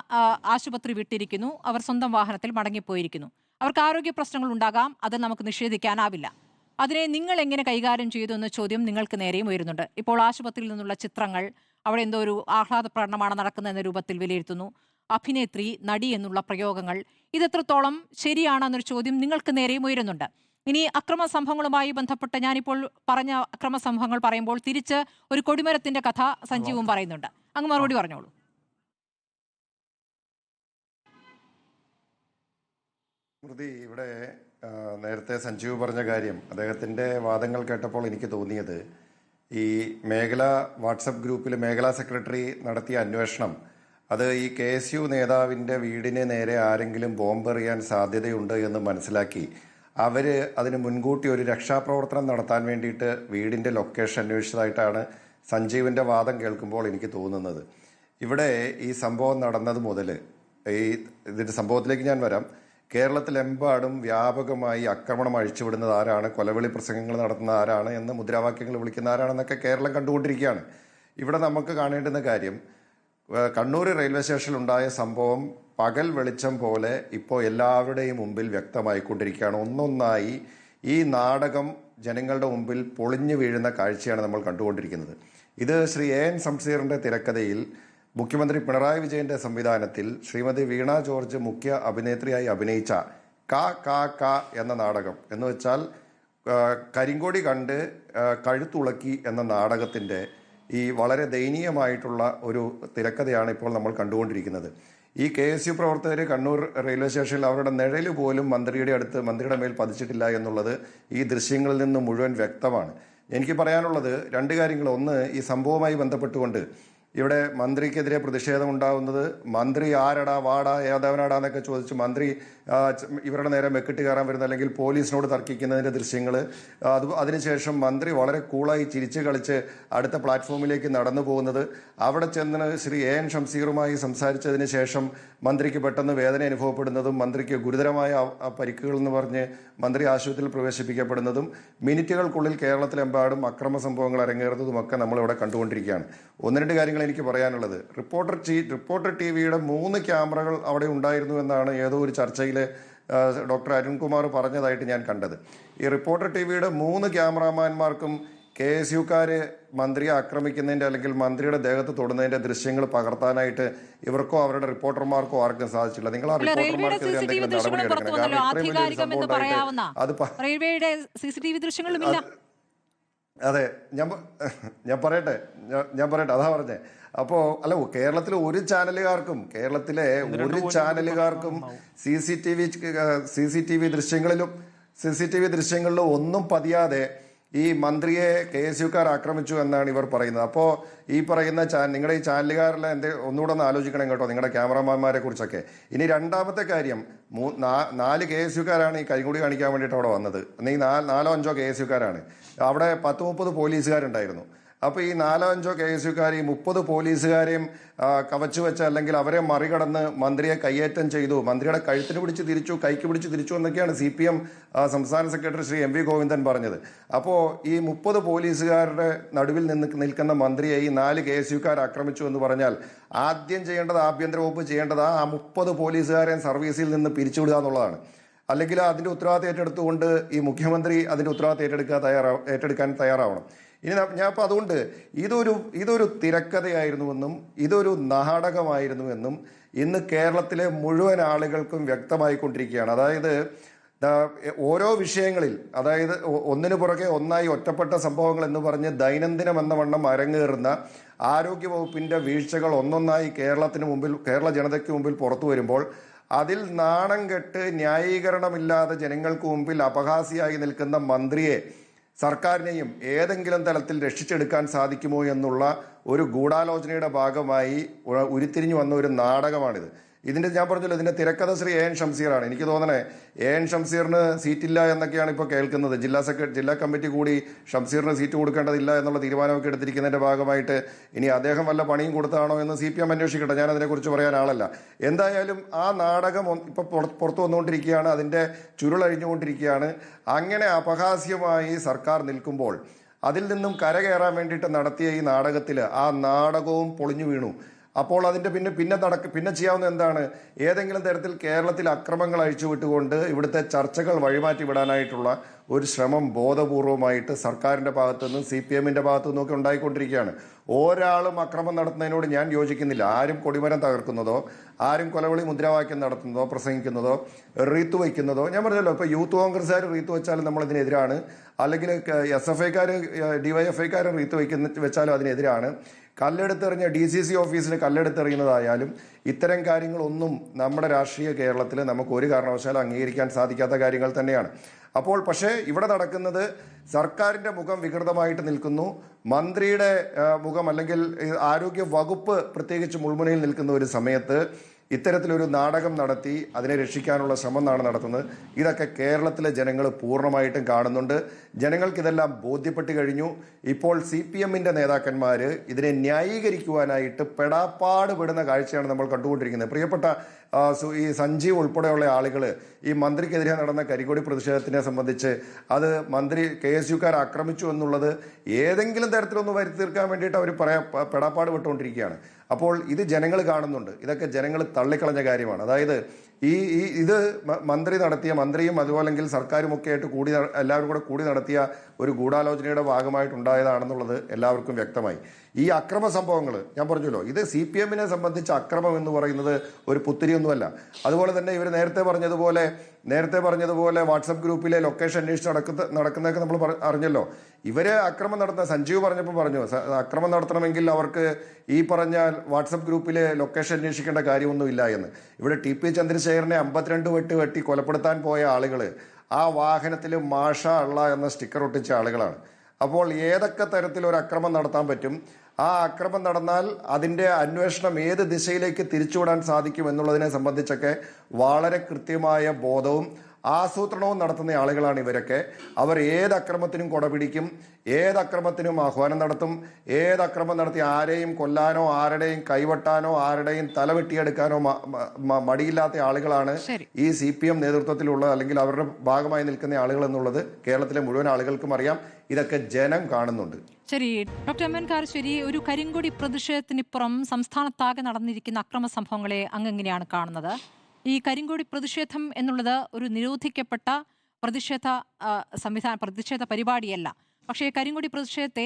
ആശുപത്രി വിട്ടിരിക്കുന്നു. അവർ സ്വന്തം വാഹനത്തിൽ മടങ്ങിപ്പോയിരിക്കുന്നു. അവർക്ക് ആരോഗ്യ പ്രശ്നങ്ങൾ ഉണ്ടാകാം, അത് നമുക്ക് നിഷേധിക്കാനാവില്ല. അതിനെ നിങ്ങൾ എങ്ങനെ കൈകാര്യം ചെയ്തു എന്ന ചോദ്യം നിങ്ങൾക്ക് നേരെയും ഉയരുന്നുണ്ട്. ഇപ്പോൾ ആശുപത്രിയിൽ നിന്നുള്ള ചിത്രങ്ങൾ, അവിടെ എന്തോ ഒരു ആഹ്ലാദ പ്രകടനമാണ് നടക്കുന്നതെന്ന രൂപത്തിൽ വിലയിരുത്തുന്നു. അഭിനേത്രി, നടി എന്നുള്ള പ്രയോഗങ്ങൾ, ഇതെത്രത്തോളം ശരിയാണെന്നൊരു ചോദ്യം നിങ്ങൾക്ക് നേരെയും ഉയരുന്നുണ്ട്. ഇനി അക്രമ സംഭവങ്ങളുമായി ബന്ധപ്പെട്ട് ഞാനിപ്പോൾ പറഞ്ഞ അക്രമ സംഭവങ്ങൾ പറയുമ്പോൾ തിരിച്ച് ഒരു കൊടിമരത്തിന്റെ കഥ സഞ്ജീവും പറയുന്നുണ്ട്. അങ്ങ് മറുപടി പറഞ്ഞോളൂ. സ്മൃതി, ഇവിടെ നേരത്തെ സഞ്ജീവ് പറഞ്ഞ കാര്യം, അദ്ദേഹത്തിൻ്റെ വാദങ്ങൾ കേട്ടപ്പോൾ എനിക്ക് തോന്നിയത് ഈ വാട്സപ്പ് ഗ്രൂപ്പിൽ മേഖലാ സെക്രട്ടറി നടത്തിയ അന്വേഷണം അത് ഈ KSU നേതാവിൻ്റെ വീടിന് നേരെ ആരെങ്കിലും ബോംബെറിയാൻ സാധ്യതയുണ്ട് എന്ന് മനസ്സിലാക്കി അവർ അതിന് മുൻകൂട്ടി ഒരു രക്ഷാപ്രവർത്തനം നടത്താൻ വേണ്ടിയിട്ട് വീടിൻ്റെ ലൊക്കേഷൻ അന്വേഷിച്ചതായിട്ടാണ് സഞ്ജീവിൻ്റെ വാദം കേൾക്കുമ്പോൾ എനിക്ക് തോന്നുന്നത്. ഇവിടെ ഈ സംഭവം നടന്നത് മുതൽ ഇതിൻ്റെ സംഭവത്തിലേക്ക് ഞാൻ വരാം. കേരളത്തിലെമ്പാടും വ്യാപകമായി ആക്രമണം അഴിച്ചുവിടുന്നത് ആരാണ്, കൊലവിളി പ്രസംഗങ്ങൾ നടത്തുന്ന ആരാണ്, എന്ന് മുദ്രാവാക്യങ്ങൾ വിളിക്കുന്ന ആരാണെന്നൊക്കെ കേരളം കണ്ടുകൊണ്ടിരിക്കുകയാണ്. ഇവിടെ നമുക്ക് കാണേണ്ടുന്ന കാര്യം, കണ്ണൂർ റെയിൽവേ സ്റ്റേഷനിൽ ഉണ്ടായ സംഭവം പകൽ വെളിച്ചം പോലെ ഇപ്പോൾ എല്ലാവരുടെയും മുമ്പിൽ വ്യക്തമായിക്കൊണ്ടിരിക്കുകയാണ്. ഒന്നൊന്നായി ഈ നാടകം ജനങ്ങളുടെ മുമ്പിൽ പൊളിഞ്ഞു വീഴുന്ന കാഴ്ചയാണ് നമ്മൾ കണ്ടുകൊണ്ടിരിക്കുന്നത്. ഇത് ശ്രീ AN ശംസീറിന്റെ തിരക്കഥയിൽ മുഖ്യമന്ത്രി പിണറായി വിജയന്റെ സംവിധാനത്തിൽ ശ്രീമതി വീണ ജോർജ് മുഖ്യ അഭിനേത്രിയായി അഭിനയിച്ച ക എന്ന നാടകം, എന്ന് വെച്ചാൽ കരിങ്കൊടി കണ്ട് കഴുത്തുളക്കി എന്ന നാടകത്തിന്റെ ഈ വളരെ ദയനീയമായിട്ടുള്ള ഒരു തിരക്കഥയാണ് ഇപ്പോൾ നമ്മൾ കണ്ടുകൊണ്ടിരിക്കുന്നത്. ഈ KSU പ്രവർത്തകർ കണ്ണൂർ റെയിൽവേ സ്റ്റേഷനിൽ അവരുടെ നിഴല് പോലും മന്ത്രിയുടെ മേൽ പതിച്ചിട്ടില്ല എന്നുള്ളത് ഈ ദൃശ്യങ്ങളിൽ നിന്ന് മുഴുവൻ വ്യക്തമാണ്. എനിക്ക് പറയാനുള്ളത് രണ്ട് കാര്യങ്ങൾ. ഒന്ന്, ഈ സംഭവവുമായി ബന്ധപ്പെട്ടുകൊണ്ട് ഇവിടെ മന്ത്രിക്കെതിരെ പ്രതിഷേധം ഉണ്ടാവുന്നത്, മന്ത്രി ആരടാ വാടാ ഏതവനാടാ എന്നൊക്കെ ചോദിച്ച് മന്ത്രി ഇവരുടെ നേരെ മെക്കിട്ട് കയറാൻ വരുന്ന, അല്ലെങ്കിൽ പോലീസിനോട് തർക്കിക്കുന്നതിന്റെ ദൃശ്യങ്ങൾ, അതിനുശേഷം മന്ത്രി വളരെ കൂളായി ചിരിച്ചു കളിച്ച് അടുത്ത പ്ലാറ്റ്ഫോമിലേക്ക് നടന്നു പോകുന്നത്, അവിടെ ചെന്ന് ശ്രീ AN ശംസീറുമായി സംസാരിച്ചതിന് ശേഷം മന്ത്രിക്ക് പെട്ടെന്ന് വേദന അനുഭവപ്പെടുന്നതും മന്ത്രിക്ക് ഗുരുതരമായ പരിക്കുകൾ എന്ന് പറഞ്ഞ് മന്ത്രി ആശുപത്രിയിൽ പ്രവേശിപ്പിക്കപ്പെടുന്നതും, മിനിറ്റുകൾക്കുള്ളിൽ കേരളത്തിലെമ്പാടും അക്രമ സംഭവങ്ങൾ അരങ്ങേറുന്നതുമൊക്കെ നമ്മളിവിടെ കണ്ടുകൊണ്ടിരിക്കുകയാണ്. ഒന്ന് രണ്ട് കാര്യങ്ങൾ എനിക്ക് പറയാനുള്ളത്. റിപ്പോർട്ടർ TVയുടെ 3 ക്യാമറകൾ അവിടെ ഉണ്ടായിരുന്നു എന്നാണ് ഏതോ ഒരു ചർച്ചയിൽ ഡോക്ടർ അരുൺകുമാർ പറഞ്ഞതായിട്ട് ഞാൻ കണ്ടത്. ഈ റിപ്പോർട്ടർ TVയുടെ 3 ക്യാമറാമാന്മാർക്കും KSUക്കാര് മന്ത്രിയെ ആക്രമിക്കുന്നതിന്റെ അല്ലെങ്കിൽ മന്ത്രിയുടെ ദേഹത്ത് തൊടുന്നതിന്റെ ദൃശ്യങ്ങൾ പകർത്താനായിട്ട് ഇവർക്കോ അവരുടെ റിപ്പോർട്ടർമാർക്കോ ആർക്കും സാധിച്ചില്ല. നിങ്ങൾ ആ റിപ്പോർട്ടർമാർക്ക് എന്തെങ്കിലും നടപടി എടുക്കണം. കാരണം ഇത്രയും വലിയൊരു സംഭവം ഉണ്ടായിട്ട് അതെ, ഞാൻ പറയട്ടെ, അതാ പറഞ്ഞേ. അപ്പോ അല്ല, കേരളത്തിലെ ഒരു ചാനലുകാർക്കും CCTV ദൃശ്യങ്ങളിലും ഒന്നും പതിയാതെ ഈ മന്ത്രിയെ KSUക്കാർ ആക്രമിച്ചു എന്നാണ് ഇവർ പറയുന്നത്. അപ്പോൾ ഈ പറയുന്ന നിങ്ങളുടെ ഈ ചാനലുകാരിലെ ഒന്നുകൂടെ ഒന്ന് ആലോചിക്കണം കേട്ടോ, നിങ്ങളുടെ ക്യാമറാമാന്മാരെ കുറിച്ചൊക്കെ. ഇനി രണ്ടാമത്തെ കാര്യം, 4 KSUക്കാരാണ് ഈ കരിങ്കൊടി കാണിക്കാൻ വേണ്ടിയിട്ട് അവിടെ വന്നത്. ഈ 4-5 KSUക്കാരാണ്. അവിടെ 10-30 പോലീസുകാരുണ്ടായിരുന്നു. അപ്പോൾ ഈ 4-5 KSUക്കാർ ഈ 30 പോലീസുകാരെയും കവച്ചു വെച്ച് അല്ലെങ്കിൽ അവരെ മറികടന്ന് മന്ത്രിയെ കയ്യേറ്റം ചെയ്തു, മന്ത്രിയുടെ കഴുത്തിന് പിടിച്ച് തിരിച്ചു, കൈക്ക് പിടിച്ച് തിരിച്ചു എന്നൊക്കെയാണ് CPM സംസ്ഥാന സെക്രട്ടറി ശ്രീ MV ഗോവിന്ദൻ പറഞ്ഞത്. അപ്പോൾ ഈ 30 പോലീസുകാരുടെ നടുവിൽ നിൽക്കുന്ന മന്ത്രിയെ ഈ 4 KSUക്കാർ ആക്രമിച്ചു എന്ന് പറഞ്ഞാൽ ആദ്യം ചെയ്യേണ്ടത്, ആഭ്യന്തര വകുപ്പ് ചെയ്യേണ്ടത് ആ 30 പോലീസുകാരെയും സർവീസിൽ നിന്ന് പിരിച്ചുവിടുക എന്നുള്ളതാണ്. അല്ലെങ്കിൽ അതിന്റെ ഉത്തരവാദിത്തം ഏറ്റെടുത്തുകൊണ്ട് ഈ മുഖ്യമന്ത്രി അതിന്റെ ഉത്തരവാദിത്തം ഏറ്റെടുക്കാൻ തയ്യാറാവണം. ഇനി ഞാൻ ഇപ്പം അതുകൊണ്ട് ഇതൊരു തിരക്കഥയായിരുന്നുവെന്നും ഇതൊരു നാടകമായിരുന്നുവെന്നും ഇന്ന് കേരളത്തിലെ മുഴുവൻ ആളുകൾക്കും വ്യക്തമായിക്കൊണ്ടിരിക്കുകയാണ്. അതായത് ഓരോ വിഷയങ്ങളിൽ, അതായത് ഒന്നിനു പുറകെ ഒന്നായി ഒറ്റപ്പെട്ട സംഭവങ്ങൾ എന്ന് പറഞ്ഞ് ദൈനംദിനം എന്ന വണ്ണം അരങ്ങേറുന്ന ആരോഗ്യവകുപ്പിന്റെ വീഴ്ചകൾ ഒന്നൊന്നായി കേരള ജനതയ്ക്ക് മുമ്പിൽ പുറത്തു വരുമ്പോൾ അതിൽ നാണം കെട്ട് ന്യായീകരണമില്ലാതെ ജനങ്ങൾക്ക് മുമ്പിൽ അപഹാസ്യമായി നിൽക്കുന്ന മന്ത്രിയെ, സർക്കാരിനെയും ഏതെങ്കിലും തലത്തിൽ രക്ഷിച്ചെടുക്കാൻ സാധിക്കുമോ എന്നുള്ള ഒരു ഗൂഢാലോചനയുടെ ഭാഗമായി ഉരുത്തിരിഞ്ഞു വന്ന ഒരു നാടകമാണിത്. ഞാൻ പറഞ്ഞല്ലോ, ഇതിന്റെ തിരക്കഥ ശ്രീ AN ശംസീറാണ്. എനിക്ക് തോന്നണേ AN ശംസീറിന് സീറ്റില്ല എന്നൊക്കെയാണ് ഇപ്പോൾ കേൾക്കുന്നത്. ജില്ലാ കമ്മിറ്റി കൂടി ഷംസീറിന് സീറ്റ് കൊടുക്കേണ്ടതില്ല എന്നുള്ള തീരുമാനമൊക്കെ എടുത്തിരിക്കുന്നതിന്റെ ഭാഗമായിട്ട് ഇനി അദ്ദേഹം വല്ല പണിയും കൊടുത്താണോ എന്ന് CPM അന്വേഷിക്കട്ടെ. ഞാൻ അതിനെക്കുറിച്ച് പറയാൻ ആളല്ല. എന്തായാലും ആ നാടകം ഇപ്പൊ പുറത്തു വന്നുകൊണ്ടിരിക്കുകയാണ്, അതിന്റെ ചുരുളഴിഞ്ഞുകൊണ്ടിരിക്കുകയാണ്. അങ്ങനെ അപഹാസ്യമായി സർക്കാർ നിൽക്കുമ്പോൾ അതിൽ നിന്നും കരകയറാൻ വേണ്ടിയിട്ട് നടത്തിയ ഈ നാടകത്തിൽ ആ നാടകവും പൊളിഞ്ഞു വീണു. അപ്പോൾ അതിന്റെ പിന്നെ ചെയ്യാവുന്ന എന്താണ്? ഏതെങ്കിലും തരത്തിൽ കേരളത്തിൽ അക്രമങ്ങൾ അഴിച്ചുവിട്ടുകൊണ്ട് ഇവിടുത്തെ ചർച്ചകൾ വഴിമാറ്റി വിടാനായിട്ടുള്ള ഒരു ശ്രമം ബോധപൂർവമായിട്ട് സർക്കാരിന്റെ ഭാഗത്തു നിന്നും CPM-ന്റെ ഭാഗത്തു നിന്നും ഒക്കെ ഉണ്ടായിക്കൊണ്ടിരിക്കുകയാണ്. ഒരാളും അക്രമം നടത്തുന്നതിനോട് ഞാൻ യോജിക്കുന്നില്ല. ആരും കൊടിമരം തകർക്കുന്നതോ ആരും കൊലവിളി മുദ്രാവാക്യം നടത്തുന്നതോ പ്രസംഗിക്കുന്നതോ റീത്ത് വയ്ക്കുന്നതോ, ഞാൻ പറഞ്ഞല്ലോ, ഇപ്പൊ യൂത്ത് കോൺഗ്രസ്സുകാർ റീത്ത് വെച്ചാലും നമ്മൾ ഇതിനെതിരാണ്, അല്ലെങ്കിൽ SFIക്കാർ DYFIക്കാർ റീത്ത് വെച്ചാലും അതിനെതിരാണ്. കല്ലെടുത്തെറിഞ്ഞ DCC ഓഫീസിന് കല്ലെടുത്തെറിയുന്നതായാലും ഇത്തരം കാര്യങ്ങളൊന്നും നമ്മുടെ രാഷ്ട്രീയ കേരളത്തിൽ നമുക്ക് ഒരു കാരണവശാലും അംഗീകരിക്കാൻ സാധിക്കാത്ത കാര്യങ്ങൾ തന്നെയാണ്. അപ്പോൾ പക്ഷേ ഇവിടെ നടക്കുന്നത് സർക്കാരിന്റെ മുഖം വികൃതമായിട്ട് നിൽക്കുന്നു, മന്ത്രിയുടെ മുഖം അല്ലെങ്കിൽ ആരോഗ്യ വകുപ്പ് പ്രത്യേകിച്ച് മുൾമുനയിൽ നിൽക്കുന്ന ഒരു സമയത്ത് ഇത്തരത്തിലൊരു നാടകം നടത്തി അതിനെ രക്ഷിക്കാനുള്ള ശ്രമമാണ് നടത്തുന്നത്. ഇതൊക്കെ കേരളത്തിലെ ജനങ്ങൾ പൂർണ്ണമായിട്ടും കാണുന്നുണ്ട്. ജനങ്ങൾക്ക് ഇതെല്ലാം ബോധ്യപ്പെട്ട് കഴിഞ്ഞു. ഇപ്പോൾ CPM-ന്റെ നേതാക്കന്മാർ ഇതിനെ ന്യായീകരിക്കുവാനായിട്ട് പെടാപ്പാട് പെടുന്ന കാഴ്ചയാണ് നമ്മൾ കണ്ടുകൊണ്ടിരിക്കുന്നത്. പ്രിയപ്പെട്ട ഈ സഞ്ജീവ് ഉൾപ്പെടെയുള്ള ആളുകൾ ഈ മന്ത്രിക്കെതിരെ നടന്ന കരിങ്കൊടി പ്രതിഷേധത്തിനെ സംബന്ധിച്ച് അത് മന്ത്രി KSUക്കാർ ആക്രമിച്ചു എന്നുള്ളത് ഏതെങ്കിലും തരത്തിലൊന്ന് വരുത്തി തീർക്കാൻ വേണ്ടിയിട്ട് അവർ പെടാപ്പാട് വിട്ടുകൊണ്ടിരിക്കുകയാണ്. അപ്പോൾ ഇത് ജനങ്ങൾ കാണുന്നുണ്ട്. ഇതൊക്കെ ജനങ്ങൾ തള്ളിക്കളഞ്ഞ കാര്യമാണ്. അതായത് ഇത് മന്ത്രിയും അതുപോലെങ്കിൽ സർക്കാരും ഒക്കെ ആയിട്ട് എല്ലാവരും കൂടെ കൂടി നടത്തിയ ഒരു ഗൂഢാലോചനയുടെ ഭാഗമായിട്ടുണ്ടായതാണെന്നുള്ളത് എല്ലാവർക്കും വ്യക്തമായി. ഈ അക്രമ സംഭവങ്ങൾ ഞാൻ പറഞ്ഞല്ലോ, ഇത് CPM-നെ സംബന്ധിച്ച് അക്രമം എന്ന് പറയുന്നത് ഒരു പുത്തിരിയൊന്നുമല്ല. അതുപോലെ തന്നെ ഇവർ നേരത്തെ പറഞ്ഞതുപോലെ വാട്സപ്പ് ഗ്രൂപ്പിലെ ലൊക്കേഷൻ അന്വേഷിച്ച് നടക്കുന്നതൊക്കെ നമ്മൾ അറിഞ്ഞല്ലോ. ഇവര് അക്രമം നടത്തുന്ന സഞ്ജീവ് പറഞ്ഞു അക്രമം നടത്തണമെങ്കിൽ അവർക്ക് ഈ പറഞ്ഞ വാട്സപ്പ് ഗ്രൂപ്പിലെ ലൊക്കേഷൻ അന്വേഷിക്കേണ്ട കാര്യമൊന്നുമില്ല എന്ന്. ഇവിടെ TP ചന്ദ്രശേഖരനെ 52 വെട്ടി കൊലപ്പെടുത്താൻ പോയ ആളുകൾ ആ വാഹനത്തിൽ മാഷ അള്ള എന്ന സ്റ്റിക്കർ ഒട്ടിച്ച ആളുകളാണ്. അപ്പോൾ ഏതൊക്കെ തരത്തിൽ ഒരു അക്രമം നടത്താൻ പറ്റും, ആ അക്രമം നടന്നാൽ അതിന്റെ അന്വേഷണം ഏത് ദിശയിലേക്ക് തിരിച്ചുവിടാൻ സാധിക്കും എന്നുള്ളതിനെ സംബന്ധിച്ചൊക്കെ വളരെ കൃത്യമായ ബോധവും ആസൂത്രണവും നടത്തുന്ന ആളുകളാണ് ഇവരൊക്കെ. അവർ ഏത് അക്രമത്തിനും കൊടപിടിക്കും, ഏത് അക്രമത്തിനും ആഹ്വാനം നടത്തും, ഏത് അക്രമം നടത്തി ആരെയും കൊല്ലാനോ ആരുടെയും കൈവെട്ടാനോ ആരുടെയും തല വെട്ടിയെടുക്കാനോ മടിയില്ലാത്ത ആളുകളാണ് ഈ CPM നേതൃത്വത്തിലുള്ള അല്ലെങ്കിൽ അവരുടെ ഭാഗമായി നിൽക്കുന്ന ആളുകൾ എന്നുള്ളത് കേരളത്തിലെ മുഴുവൻ ആളുകൾക്കും അറിയാം. ഇതൊക്കെ ജനം കാണുന്നുണ്ട്. ശരി, ഡോക്ടർ MN കാരശ്ശേരി, ഒരു കരിങ്കൊടി പ്രതിഷേധത്തിനിപ്പുറം സംസ്ഥാനത്താകെ നടന്നിരിക്കുന്ന അക്രമ സംഭവങ്ങളെ അങ്ങെങ്ങനെയാണ് കാണുന്നത്? ഈ കരിങ്കൊടി പ്രതിഷേധം എന്നുള്ളത് ഒരു നിരോധിക്കപ്പെട്ട പ്രതിഷേധ പരിപാടിയല്ല. പക്ഷേ കരിങ്കൊടി പ്രതിഷേധത്തെ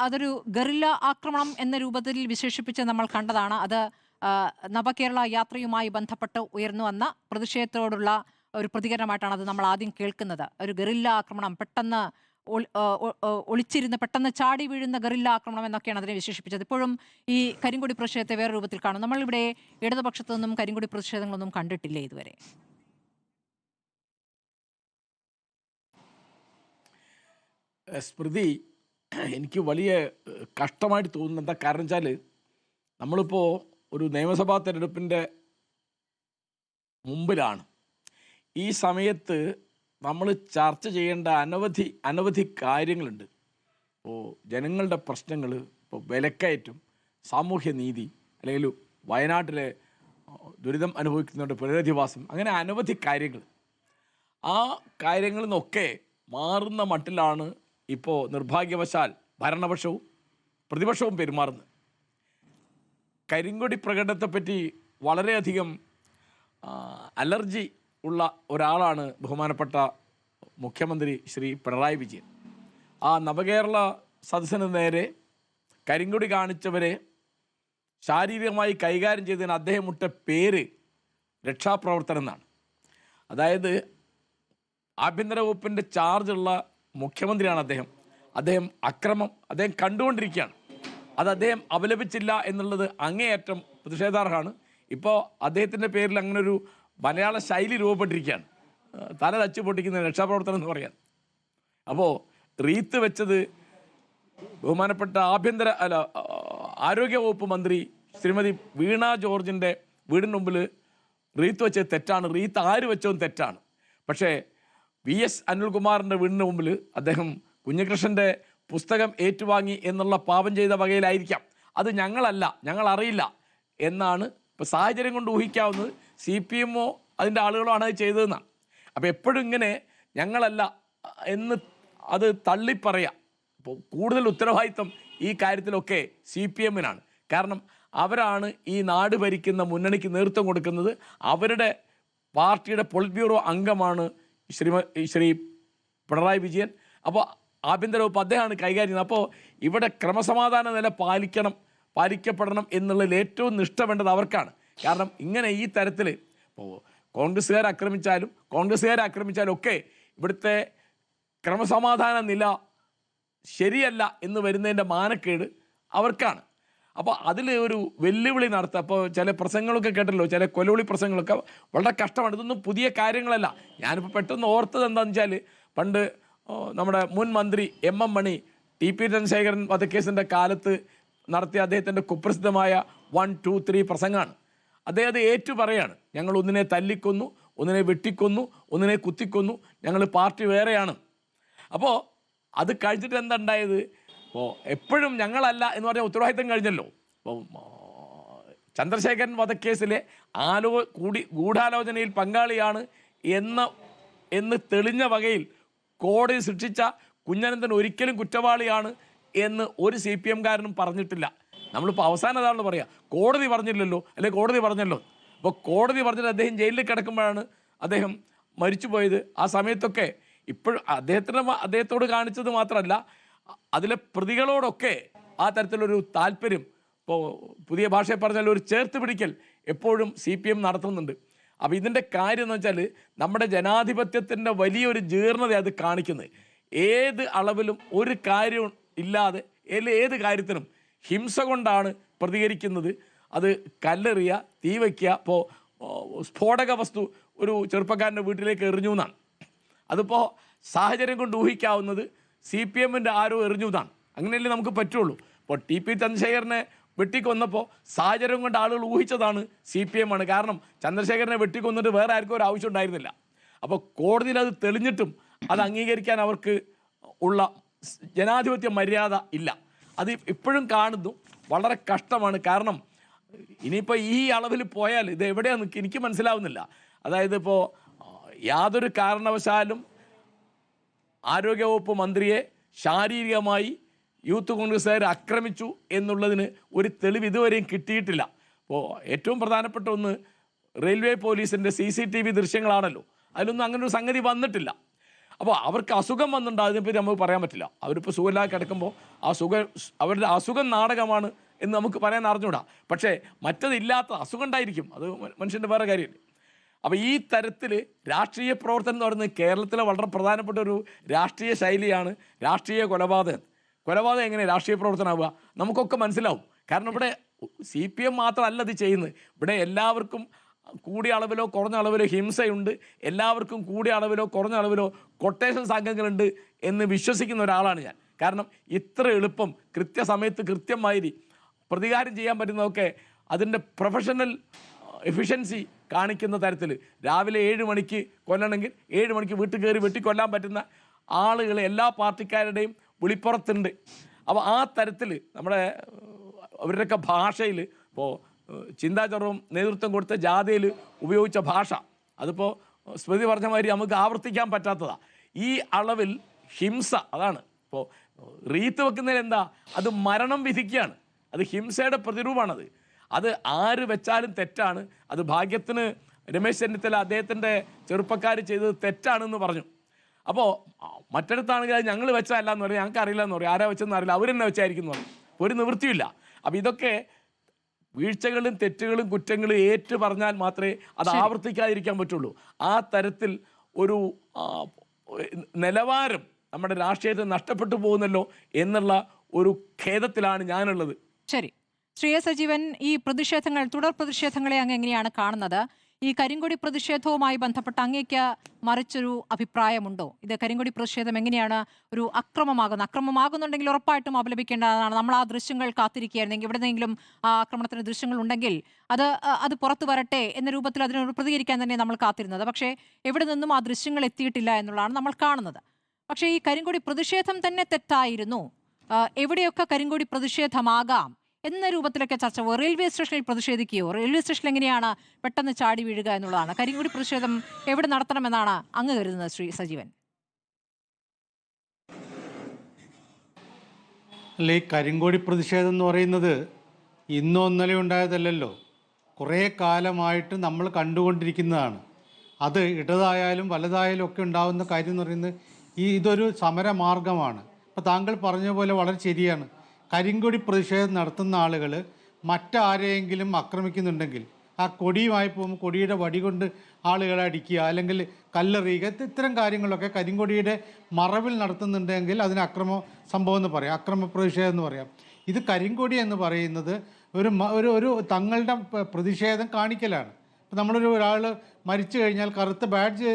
അതൊരു ഗറില്ല ആക്രമണം എന്ന രൂപത്തിൽ വിശേഷിപ്പിച്ച് നമ്മൾ കണ്ടതാണ്. അത് നവകേരള യാത്രയുമായി ബന്ധപ്പെട്ട് ഉയർന്നു വന്ന പ്രതിഷേധത്തോടുള്ള ഒരു പ്രതികരണമായിട്ടാണ് അത് നമ്മൾ ആദ്യം കേൾക്കുന്നത്. ഒരു ഗറില്ല ആക്രമണം, പെട്ടെന്ന് ഒളിച്ചിരുന്ന് പെട്ടെന്ന് ചാടി വീഴുന്ന ഗറില്ല ആക്രമണം എന്നൊക്കെയാണ് അതിനെ വിശേഷിപ്പിച്ചത്. ഇപ്പോഴും ഈ കരിങ്കൊടി പ്രതിഷേധത്തെ വേറെ രൂപത്തിൽ കാണും. നമ്മളിവിടെ ഇടതുപക്ഷത്തു നിന്നും കരിങ്കൊടി പ്രതിഷേധങ്ങളൊന്നും കണ്ടിട്ടില്ലേ ഇതുവരെ? സ്മൃതി, എനിക്ക് വലിയ കഷ്ടമായിട്ട് തോന്നുന്നത് എന്താ കാരണം വെച്ചാൽ നമ്മളിപ്പോൾ ഒരു നിയമസഭാ തെരഞ്ഞെടുപ്പിൻ്റെ മുമ്പിലാണ്. ഈ സമയത്ത് നമ്മൾ ചർച്ച ചെയ്യേണ്ട അനവധി കാര്യങ്ങളുണ്ട്. ഇപ്പോൾ ജനങ്ങളുടെ പ്രശ്നങ്ങൾ, ഇപ്പോൾ വിലക്കയറ്റം, സാമൂഹ്യനീതി, അല്ലെങ്കിൽ വയനാട്ടിലെ ദുരിതം അനുഭവിക്കുന്നവരുടെ പുനരധിവാസം, അങ്ങനെ അനവധി കാര്യങ്ങൾ. ആ കാര്യങ്ങളിൽ നിന്നൊക്കെ മാറുന്ന മട്ടിലാണ് ഇപ്പോൾ നിർഭാഗ്യവശാൽ ഭരണപക്ഷവും പ്രതിപക്ഷവും പെരുമാറുന്നത്. കരിങ്കൊടി പ്രകടനത്തെപ്പറ്റി വളരെയധികം അലർജി ഉള്ള ഒരാളാണ് ബഹുമാനപ്പെട്ട മുഖ്യമന്ത്രി ശ്രീ പിണറായി വിജയൻ. ആ നവകേരള സദസ്സിന് നേരെ കരിങ്കൊടി കാണിച്ചവരെ ശാരീരികമായി കൈകാര്യം ചെയ്തതിന് അദ്ദേഹം ഇട്ട പേര് രക്ഷാപ്രവർത്തനം എന്നാണ്. അതായത് ആഭ്യന്തര വകുപ്പിൻ്റെ ചാർജുള്ള മുഖ്യമന്ത്രിയാണ് അദ്ദേഹം അക്രമം കണ്ടുകൊണ്ടിരിക്കുകയാണ്. അത് അദ്ദേഹം അപലപിച്ചില്ല എന്നുള്ളത് അങ്ങേയറ്റം പ്രതിഷേധാർഹമാണ്. ഇപ്പോൾ അദ്ദേഹത്തിൻ്റെ പേരിൽ അങ്ങനൊരു മലയാള ശൈലി രൂപപ്പെട്ടിരിക്കുകയാണ്. തല തച്ചു പൊട്ടിക്കുന്ന രക്ഷാപ്രവർത്തനം എന്ന് പറയാൻ. അപ്പോൾ റീത്ത് വെച്ചത് ബഹുമാനപ്പെട്ട ആരോഗ്യ വകുപ്പ് മന്ത്രി ശ്രീമതി വീണ ജോർജിൻ്റെ വീടിന് മുമ്പിൽ റീത്ത് വെച്ചത് തെറ്റാണ്. റീത്ത് ആര് വെച്ചതും തെറ്റാണ്. പക്ഷേ VS അനിൽകുമാറിൻ്റെ വീടിന് മുമ്പിൽ അദ്ദേഹം കുഞ്ഞികൃഷ്ണൻ്റെ പുസ്തകം ഏറ്റുവാങ്ങി എന്നുള്ള പാപം ചെയ്ത വകയിലായിരിക്കാം. അത് ഞങ്ങൾ അറിയില്ല എന്നാണ് ഇപ്പോൾ സാഹചര്യം കൊണ്ട് ഊഹിക്കാവുന്നത്. CPM-ഓ അതിൻ്റെ ആളുകളോ ആണ് അത് ചെയ്തതെന്നാണ്. അപ്പോൾ എപ്പോഴും ഇങ്ങനെ ഞങ്ങളല്ല എന്ന് അത് തള്ളിപ്പറയാം. അപ്പോൾ കൂടുതൽ ഉത്തരവാദിത്വം ഈ കാര്യത്തിലൊക്കെ CPM-നാണ്. കാരണം അവരാണ് ഈ നാട് ഭരിക്കുന്ന മുന്നണിക്ക് നേതൃത്വം കൊടുക്കുന്നത്. അവരുടെ പാർട്ടിയുടെ പൊളിറ്റ് ബ്യൂറോ അംഗമാണ് ശ്രീ പിണറായി വിജയൻ. അപ്പോൾ ആഭ്യന്തര വകുപ്പ് അദ്ദേഹമാണ് കൈകാര്യം ചെയ്യുന്നത്. അപ്പോൾ ഇവിടെ ക്രമസമാധാന നില പാലിക്കപ്പെടണം എന്നുള്ളതിൽ ഏറ്റവും നിഷ്ഠ വേണ്ടത് അവർക്കാണ്. കാരണം ഇങ്ങനെ ഈ തരത്തിൽ ഇപ്പോൾ കോൺഗ്രസ്സുകാരെ ആക്രമിച്ചാലും ഒക്കെ ഇവിടുത്തെ ക്രമസമാധാന നില ശരിയല്ല എന്ന് വരുന്നതിൻ്റെ മാനക്കേട് അവർക്കാണ്. അപ്പോൾ അതിൽ ഒരു വെല്ലുവിളി നടത്തുക. അപ്പോൾ ചില പ്രസംഗങ്ങളൊക്കെ കേട്ടല്ലോ, ചില കൊലവിളി പ്രസംഗങ്ങളൊക്കെ വളരെ കഷ്ടമാണ്. ഇതൊന്നും പുതിയ കാര്യങ്ങളല്ല. ഞാനിപ്പോൾ പെട്ടെന്ന് ഓർത്തത് എന്താണെന്ന് വെച്ചാൽ, പണ്ട് നമ്മുടെ മുൻ മന്ത്രി എം മണി TP ചന്ദ്രശേഖരൻ വധക്കേസിൻ്റെ കാലത്ത് നടത്തിയ അദ്ദേഹത്തിൻ്റെ കുപ്രസിദ്ധമായ 1, 2, 3 പ്രസംഗമാണ്. അദ്ദേഹം ഏറ്റു പറയാണ്, ഞങ്ങൾ ഒന്നിനെ തല്ലിക്കൊന്നു, ഒന്നിനെ വെട്ടിക്കൊന്നു, ഒന്നിനെ കുത്തിക്കൊന്നു, ഞങ്ങൾ പാർട്ടി വേറെയാണ്. അപ്പോൾ അത് കഴിഞ്ഞിട്ട് എന്താ ഉണ്ടായത്? അപ്പോൾ എപ്പോഴും ഞങ്ങളല്ല എന്ന് പറഞ്ഞാൽ ഉത്തരവാദിത്തം കഴിഞ്ഞല്ലോ. അപ്പോൾ ചന്ദ്രശേഖരൻ വധക്കേസിലെ ഗൂഢാലോചനയിൽ പങ്കാളിയാണ് എന്ന് തെളിഞ്ഞ വകയിൽ കോടതി ശിക്ഷിച്ച കുഞ്ഞനന്തൻ ഒരിക്കലും കുറ്റവാളിയാണ് എന്ന് ഒരു CPM-കാരനും പറഞ്ഞിട്ടില്ല. നമ്മളിപ്പോൾ അവസാനം അതാണെന്ന് പറയാം, കോടതി പറഞ്ഞില്ലല്ലോ, അല്ലെങ്കിൽ കോടതി പറഞ്ഞല്ലോ. അപ്പോൾ കോടതി പറഞ്ഞിട്ട് അദ്ദേഹം ജയിലിൽ കിടക്കുമ്പോഴാണ് അദ്ദേഹം മരിച്ചു പോയത്. ആ സമയത്തൊക്കെ ഇപ്പോഴും അദ്ദേഹത്തോട് കാണിച്ചത് മാത്രമല്ല, അതിലെ പ്രതികളോടൊക്കെ ആ തരത്തിലൊരു താല്പര്യം, ഇപ്പോൾ പുതിയ ഭാഷയിൽ പറഞ്ഞാൽ ഒരു ചേർത്ത് പിടിക്കൽ എപ്പോഴും CPM നടത്തുന്നുണ്ട്. അപ്പോൾ ഇതിൻ്റെ കാര്യം എന്ന് വെച്ചാൽ നമ്മുടെ ജനാധിപത്യത്തിൻ്റെ വലിയൊരു ജീർണത അത് കാണിക്കുന്നത്. ഏത് അളവിലും ഒരു കാര്യം ഇല്ലാതെ ഏത് കാര്യത്തിനും ഹിംസ കൊണ്ടാണ് പ്രതികരിക്കുന്നത്. അത് കല്ലെറിയുക, തീ വയ്ക്കുക. ഇപ്പോൾ സ്ഫോടക വസ്തു ഒരു ചെറുപ്പക്കാരൻ്റെ വീട്ടിലേക്ക് എറിഞ്ഞു എന്നാണ്. അതിപ്പോൾ സാഹചര്യം കൊണ്ട് ഊഹിക്കാവുന്നത് CPM-ൻ്റെ ആരോ എറിഞ്ഞു എന്നാണ്. അങ്ങനെയല്ലേ നമുക്ക് പറ്റുള്ളൂ. ഇപ്പോൾ TP ചന്ദ്രശേഖരനെ വെട്ടിക്കൊന്നപ്പോൾ സാഹചര്യം കൊണ്ട് ആളുകൾ ഊഹിച്ചതാണ് CPM-ആണ്. കാരണം ചന്ദ്രശേഖരനെ വെട്ടിക്കൊന്നിട്ട് വേറെ ആർക്കും ഒരു ആവശ്യം ഉണ്ടായിരുന്നില്ല. അപ്പോൾ കോടതിയിൽ അത് തെളിഞ്ഞിട്ടും അത് അംഗീകരിക്കാൻ അവർക്ക് ഉള്ള ജനാധിപത്യ മര്യാദ ഇല്ല. അത് ഇപ്പോഴും കാണുന്നു. വളരെ കഷ്ടമാണ്. കാരണം ഇനിയിപ്പോൾ ഈ അളവിൽ പോയാൽ ഇത് എവിടെയാണെന്ന് എനിക്ക് മനസ്സിലാവുന്നില്ല. അതായത് ഇപ്പോൾ യാതൊരു കാരണവശാലും ആരോഗ്യവകുപ്പ് മന്ത്രിയെ ശാരീരികമായി യൂത്ത് കോൺഗ്രസ്സുകാർ ആക്രമിച്ചു എന്നുള്ളതിന് ഒരു തെളിവ് ഇതുവരെയും കിട്ടിയിട്ടില്ല. അപ്പോൾ ഏറ്റവും പ്രധാനപ്പെട്ട ഒന്ന് റെയിൽവേ പോലീസിൻ്റെ CCTV ദൃശ്യങ്ങളാണല്ലോ. അതിലൊന്നും അങ്ങനെ ഒരു സംഗതി വന്നിട്ടില്ല. അപ്പോൾ അവർക്ക് അസുഖം വന്നിട്ടുണ്ടോ അതിനെപ്പറ്റി നമുക്ക് പറയാൻ പറ്റില്ല. അവരിപ്പോൾ സുഖമില്ലാതെ കിടക്കുമ്പോൾ അവരുടെ അസുഖം നാടകമാണ് എന്ന് നമുക്ക് പറയാൻ അറിഞ്ഞൂടാ. പക്ഷേ മറ്റതില്ലാത്ത അസുഖം ഉണ്ടായിരിക്കും, അത് മനുഷ്യൻ്റെ വേറെ കാര്യമല്ലേ. അപ്പോൾ ഈ തരത്തിൽ രാഷ്ട്രീയ പ്രവർത്തനം എന്ന് പറയുന്നത് കേരളത്തിലെ വളരെ പ്രധാനപ്പെട്ട ഒരു രാഷ്ട്രീയ ശൈലിയാണ് രാഷ്ട്രീയ കൊലപാതകം. കൊലപാതകം എങ്ങനെ രാഷ്ട്രീയ പ്രവർത്തനമാവുക നമുക്കൊക്കെ മനസ്സിലാവും. കാരണം ഇവിടെ CPM മാത്രമല്ല ഇത് ചെയ്യുന്നത്. ഇവിടെ എല്ലാവർക്കും കൂടിയ അളവിലോ കുറഞ്ഞ അളവിലോ ഹിംസയുണ്ട്, എല്ലാവർക്കും കൂടിയ അളവിലോ കുറഞ്ഞ അളവിലോ കൊട്ടേഷൻ സംഘങ്ങളുണ്ട് എന്ന് വിശ്വസിക്കുന്ന ഒരാളാണ് ഞാൻ. കാരണം ഇത്ര എളുപ്പം കൃത്യസമയത്ത് കൃത്യമായി പ്രതികാരം ചെയ്യാൻ പറ്റുന്നതൊക്കെ അതിൻ്റെ പ്രൊഫഷണൽ എഫിഷ്യൻസി കാണിക്കുന്ന തരത്തിൽ രാവിലെ 7 മണിക്ക് കൊല്ലണമെങ്കിൽ 7 മണിക്ക് വീട്ടിൽ കയറി വെട്ടിക്കൊല്ലാൻ പറ്റുന്ന ആളുകൾ എല്ലാ പാർട്ടിക്കാരുടെയും വിളിപ്പുറത്തുണ്ട്. അപ്പോൾ ആ തരത്തിൽ നമ്മുടെ അവരുടെയൊക്കെ ഭാഷയിൽ ഇപ്പോൾ ചിന്താ ചെറുവും നേതൃത്വം കൊടുത്ത ജാഥയിൽ ഉപയോഗിച്ച ഭാഷ അതിപ്പോൾ സ്മൃതി പറഞ്ഞ മാതിരി നമുക്ക് ആവർത്തിക്കാൻ പറ്റാത്തതാണ്. ഈ അളവിൽ ഹിംസ അതാണ്. ഇപ്പോൾ റീത്ത് വെക്കുന്നതിൽ എന്താ, അത് മരണം വിധിക്കുകയാണ്. അത് ഹിംസയുടെ പ്രതിരൂപമാണത്. അത് ആര് വെച്ചാലും തെറ്റാണ്. അത് ഭാഗ്യത്തിന് രമേശ് ചെന്നിത്തല അദ്ദേഹത്തിൻ്റെ ചെറുപ്പക്കാർ ചെയ്തത് തെറ്റാണെന്ന് പറഞ്ഞു. അപ്പോൾ മറ്റിടത്താണെങ്കിൽ അത് ഞങ്ങൾ വെച്ചതല്ല എന്ന് പറയും, ഞങ്ങൾക്ക് അറിയില്ല എന്ന് പറയും, ആരാ വെച്ചെന്ന് അറിയില്ല, അവർ തന്നെ വെച്ചായിരിക്കും എന്ന് പറയും. ഒരു നിവൃത്തിയില്ല. അപ്പോൾ ഇതൊക്കെ വീഴ്ചകളും തെറ്റുകളും കുറ്റങ്ങളും ഏറ്റു പറഞ്ഞാൽ മാത്രമേ അത് ആവർത്തിക്കാതിരിക്കാൻ പറ്റുള്ളൂ. ആ തരത്തിൽ ഒരു നിലവാരം നമ്മുടെ രാഷ്ട്രീയത്തിൽ നഷ്ടപ്പെട്ടു പോകുന്നല്ലോ എന്നുള്ള ഒരു ഖേദത്തിലാണ് ഞാനുള്ളത്. ശരി, ശ്രീ എസ് സജീവൻ, ഈ പ്രതിഷേധങ്ങൾ, തുടർ പ്രതിഷേധങ്ങളെ അങ്ങ് എങ്ങനെയാണ് കാണുന്നത്? ഈ കരിങ്കൊടി പ്രതിഷേധവുമായി ബന്ധപ്പെട്ട് അങ്ങേക്ക് മറിച്ചൊരു അഭിപ്രായമുണ്ടോ? ഇത് കരിങ്കൊടി പ്രതിഷേധം എങ്ങനെയാണ് ഒരു അക്രമമാകുന്നുണ്ടെങ്കിൽ ഉറപ്പായിട്ടും അപലപിക്കേണ്ടതാണ്. നമ്മൾ ആ ദൃശ്യങ്ങൾ കാത്തിരിക്കുകയായിരുന്നെങ്കിൽ എവിടെയെങ്കിലും ആ ആക്രമണത്തിന് ദൃശ്യങ്ങൾ ഉണ്ടെങ്കിൽ അത് പുറത്തു വരട്ടെ എന്ന രൂപത്തിൽ അതിനോട് പ്രതികരിക്കാൻ തന്നെ നമ്മൾ കാത്തിരുന്നത്. പക്ഷേ എവിടെ നിന്നും ആ ദൃശ്യങ്ങൾ എത്തിയിട്ടില്ല എന്നുള്ളതാണ് നമ്മൾ കാണുന്നത്. പക്ഷേ ഈ കരിങ്കൊടി പ്രതിഷേധം തന്നെ തെറ്റായിരുന്നു, എവിടെയൊക്കെ കരിങ്കൊടി പ്രതിഷേധമാകാം എന്ന രൂപത്തിലൊക്കെ ചർച്ച. റെയിൽവേ സ്റ്റേഷനിൽ പ്രതിഷേധിക്കുകയോ, റെയിൽവേ സ്റ്റേഷനിൽ എങ്ങനെയാണ് പെട്ടെന്ന് ചാടി വീഴുക എന്നുള്ളതാണ്. കരിങ്കൊടി പ്രതിഷേധം എവിടെ നടത്തണമെന്നാണ് അങ്ങ് കരുതുന്നത് ശ്രീ സജീവൻ? അല്ല, ഈ കരിങ്കൊടി പ്രതിഷേധം എന്ന് പറയുന്നത് ഇന്നോ ഇന്നലെ ഉണ്ടായതല്ലല്ലോ, കുറേ കാലമായിട്ട് നമ്മൾ കണ്ടുകൊണ്ടിരിക്കുന്നതാണ്. അത് ഇടതായാലും വലതായാലും ഒക്കെ ഉണ്ടാകുന്ന കാര്യം എന്ന് പറയുന്നത് ഇതൊരു സമരമാർഗമാണ്. അപ്പോൾ താങ്കൾ പറഞ്ഞ പോലെ വളരെ ശരിയാണ്. കരിങ്കൊടി പ്രതിഷേധം നടത്തുന്ന ആളുകൾ മറ്റാരെയെങ്കിലും ആക്രമിക്കുന്നുണ്ടെങ്കിൽ ആ കൊടിയുമായി പോകുമ്പോൾ കൊടിയുടെ വടി കൊണ്ട് ആളുകളെ അടിക്കുക, അല്ലെങ്കിൽ കല്ലെറിയുക, ഇത്തരം കാര്യങ്ങളൊക്കെ കരിങ്കൊടിയുടെ മറവിൽ നടത്തുന്നുണ്ടെങ്കിൽ അതിന് അക്രമ സംഭവം എന്ന് പറയാം, അക്രമ പ്രതിഷേധം എന്ന് പറയാം. ഇത് കരിങ്കൊടി എന്ന് പറയുന്നത് ഒരു തങ്ങളുടെ പ്രതിഷേധം കാണിക്കലാണ്. ഇപ്പം നമ്മളൊരു ഒരാൾ മരിച്ചു കഴിഞ്ഞാൽ കറുത്ത ബാഡ്ജ്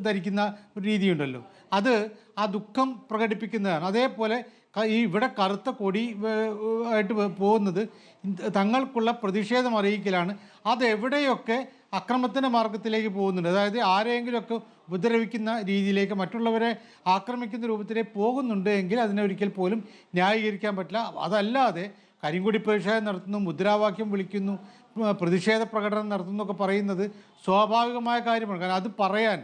ധരിക്കുന്ന ഒരു രീതിയുണ്ടല്ലോ, അത് ആ ദുഃഖം പ്രകടിപ്പിക്കുന്നതാണ്. അതേപോലെ ഇവിടെ കറുത്ത കൊടി ആയിട്ട് പോകുന്നത് തങ്ങൾക്കുള്ള പ്രതിഷേധം അറിയിക്കലാണ്. അതെവിടെയൊക്കെ അക്രമത്തിൻ്റെ മാർഗത്തിലേക്ക് പോകുന്നുണ്ട്, അതായത് ആരെങ്കിലുമൊക്കെ ഉപദ്രവിക്കുന്ന രീതിയിലേക്ക്, മറ്റുള്ളവരെ ആക്രമിക്കുന്ന രൂപത്തിലേക്ക് പോകുന്നുണ്ട് എങ്കിൽ അതിനെ ഒരിക്കൽ പോലും ന്യായീകരിക്കാൻ പറ്റില്ല. അതല്ലാതെ കരിങ്കൊടി പ്രതിഷേധം നടത്തുന്നു, മുദ്രാവാക്യം വിളിക്കുന്നു, പ്രതിഷേധ പ്രകടനം നടത്തുന്നൊക്കെ പറയുന്നത് സ്വാഭാവികമായ കാര്യമാണ്. കാരണം അത് പറയാൻ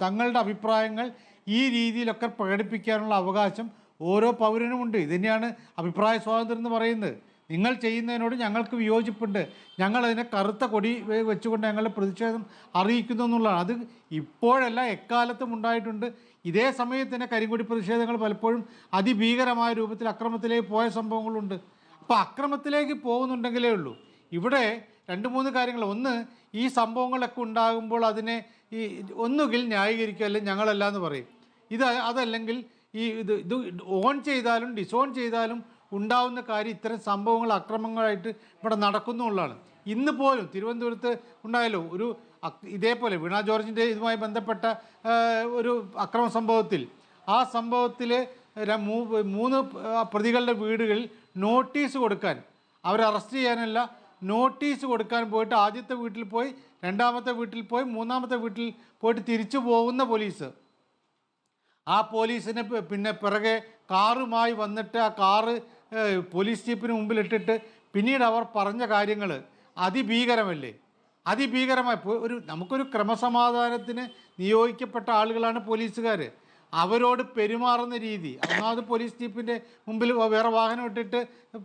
തങ്ങളുടെ അഭിപ്രായങ്ങൾ ഈ രീതിയിലൊക്കെ പ്രകടിപ്പിക്കാനുള്ള അവകാശം ഓരോ പൗരനുമുണ്ട്. ഇതുതന്നെയാണ് അഭിപ്രായ സ്വാതന്ത്ര്യം എന്ന് പറയുന്നത്. നിങ്ങൾ ചെയ്യുന്നതിനോട് ഞങ്ങൾക്ക് വിയോജിപ്പുണ്ട്, ഞങ്ങളതിനെ കറുത്ത കൊടി വെച്ചുകൊണ്ട് ഞങ്ങളുടെ പ്രതിഷേധം അറിയിക്കുന്നു എന്നുള്ളതാണ്. അത് ഇപ്പോഴല്ല, എക്കാലത്തും ഉണ്ടായിട്ടുണ്ട്. ഇതേ സമയത്ത് തന്നെ കരിങ്കൊടി പ്രതിഷേധങ്ങൾ പലപ്പോഴും അതിഭീകരമായ രൂപത്തിൽ അക്രമത്തിലേക്ക് പോയ സംഭവങ്ങളുണ്ട്. അപ്പോൾ അക്രമത്തിലേക്ക് പോകുന്നുണ്ടെങ്കിലേ ഉള്ളൂ. ഇവിടെ 2-3 കാര്യങ്ങൾ. ഒന്ന്, ഈ സംഭവങ്ങളൊക്കെ ഉണ്ടാകുമ്പോൾ അതിനെ ഒന്നുകിൽ ന്യായീകരിക്കുക, അല്ലെങ്കിൽ ഞങ്ങളല്ല എന്ന് പറയും. അതല്ലെങ്കിൽ ഇത് ഓൺ ചെയ്താലും ഡിസോൺ ചെയ്താലും ഉണ്ടാവുന്ന കാര്യം ഇത്തരം സംഭവങ്ങൾ അക്രമങ്ങളായിട്ട് ഇവിടെ നടക്കുന്നുള്ളതാണ്. ഇന്ന് പോലും തിരുവനന്തപുരത്ത് ഉണ്ടായല്ലോ ഒരു ഇതേപോലെ വീണ ജോർജിൻ്റെ ഇതുമായി ബന്ധപ്പെട്ട ഒരു അക്രമ സംഭവത്തിൽ, ആ സംഭവത്തിൽ 3 പ്രതികളുടെ വീടുകളിൽ നോട്ടീസ് കൊടുക്കാൻ, അവരെ അറസ്റ്റ് ചെയ്യാനല്ല, നോട്ടീസ് കൊടുക്കാൻ പോയിട്ട് ആദ്യത്തെ വീട്ടിൽ പോയി, രണ്ടാമത്തെ വീട്ടിൽ പോയി, മൂന്നാമത്തെ വീട്ടിൽ പോയിട്ട് തിരിച്ചു പോകുന്ന പോലീസ്, ആ പോലീസിന് പിന്നെ പിറകെ കാറുമായി വന്നിട്ട് ആ കാറ് പോലീസ് ജീപ്പിന് മുമ്പിലിട്ടിട്ട് പിന്നീട് അവർ പറഞ്ഞ കാര്യങ്ങൾ അതിഭീകരമല്ലേ? അതിഭീകരമായി നമുക്കൊരു ക്രമസമാധാനത്തിന് നിയോഗിക്കപ്പെട്ട ആളുകളാണ് പോലീസുകാർ. അവരോട് പെരുമാറുന്ന രീതി, ഒന്നാമത് പോലീസ് ജീപ്പിൻ്റെ മുമ്പിൽ വേറെ വാഹനം ഇട്ടിട്ട്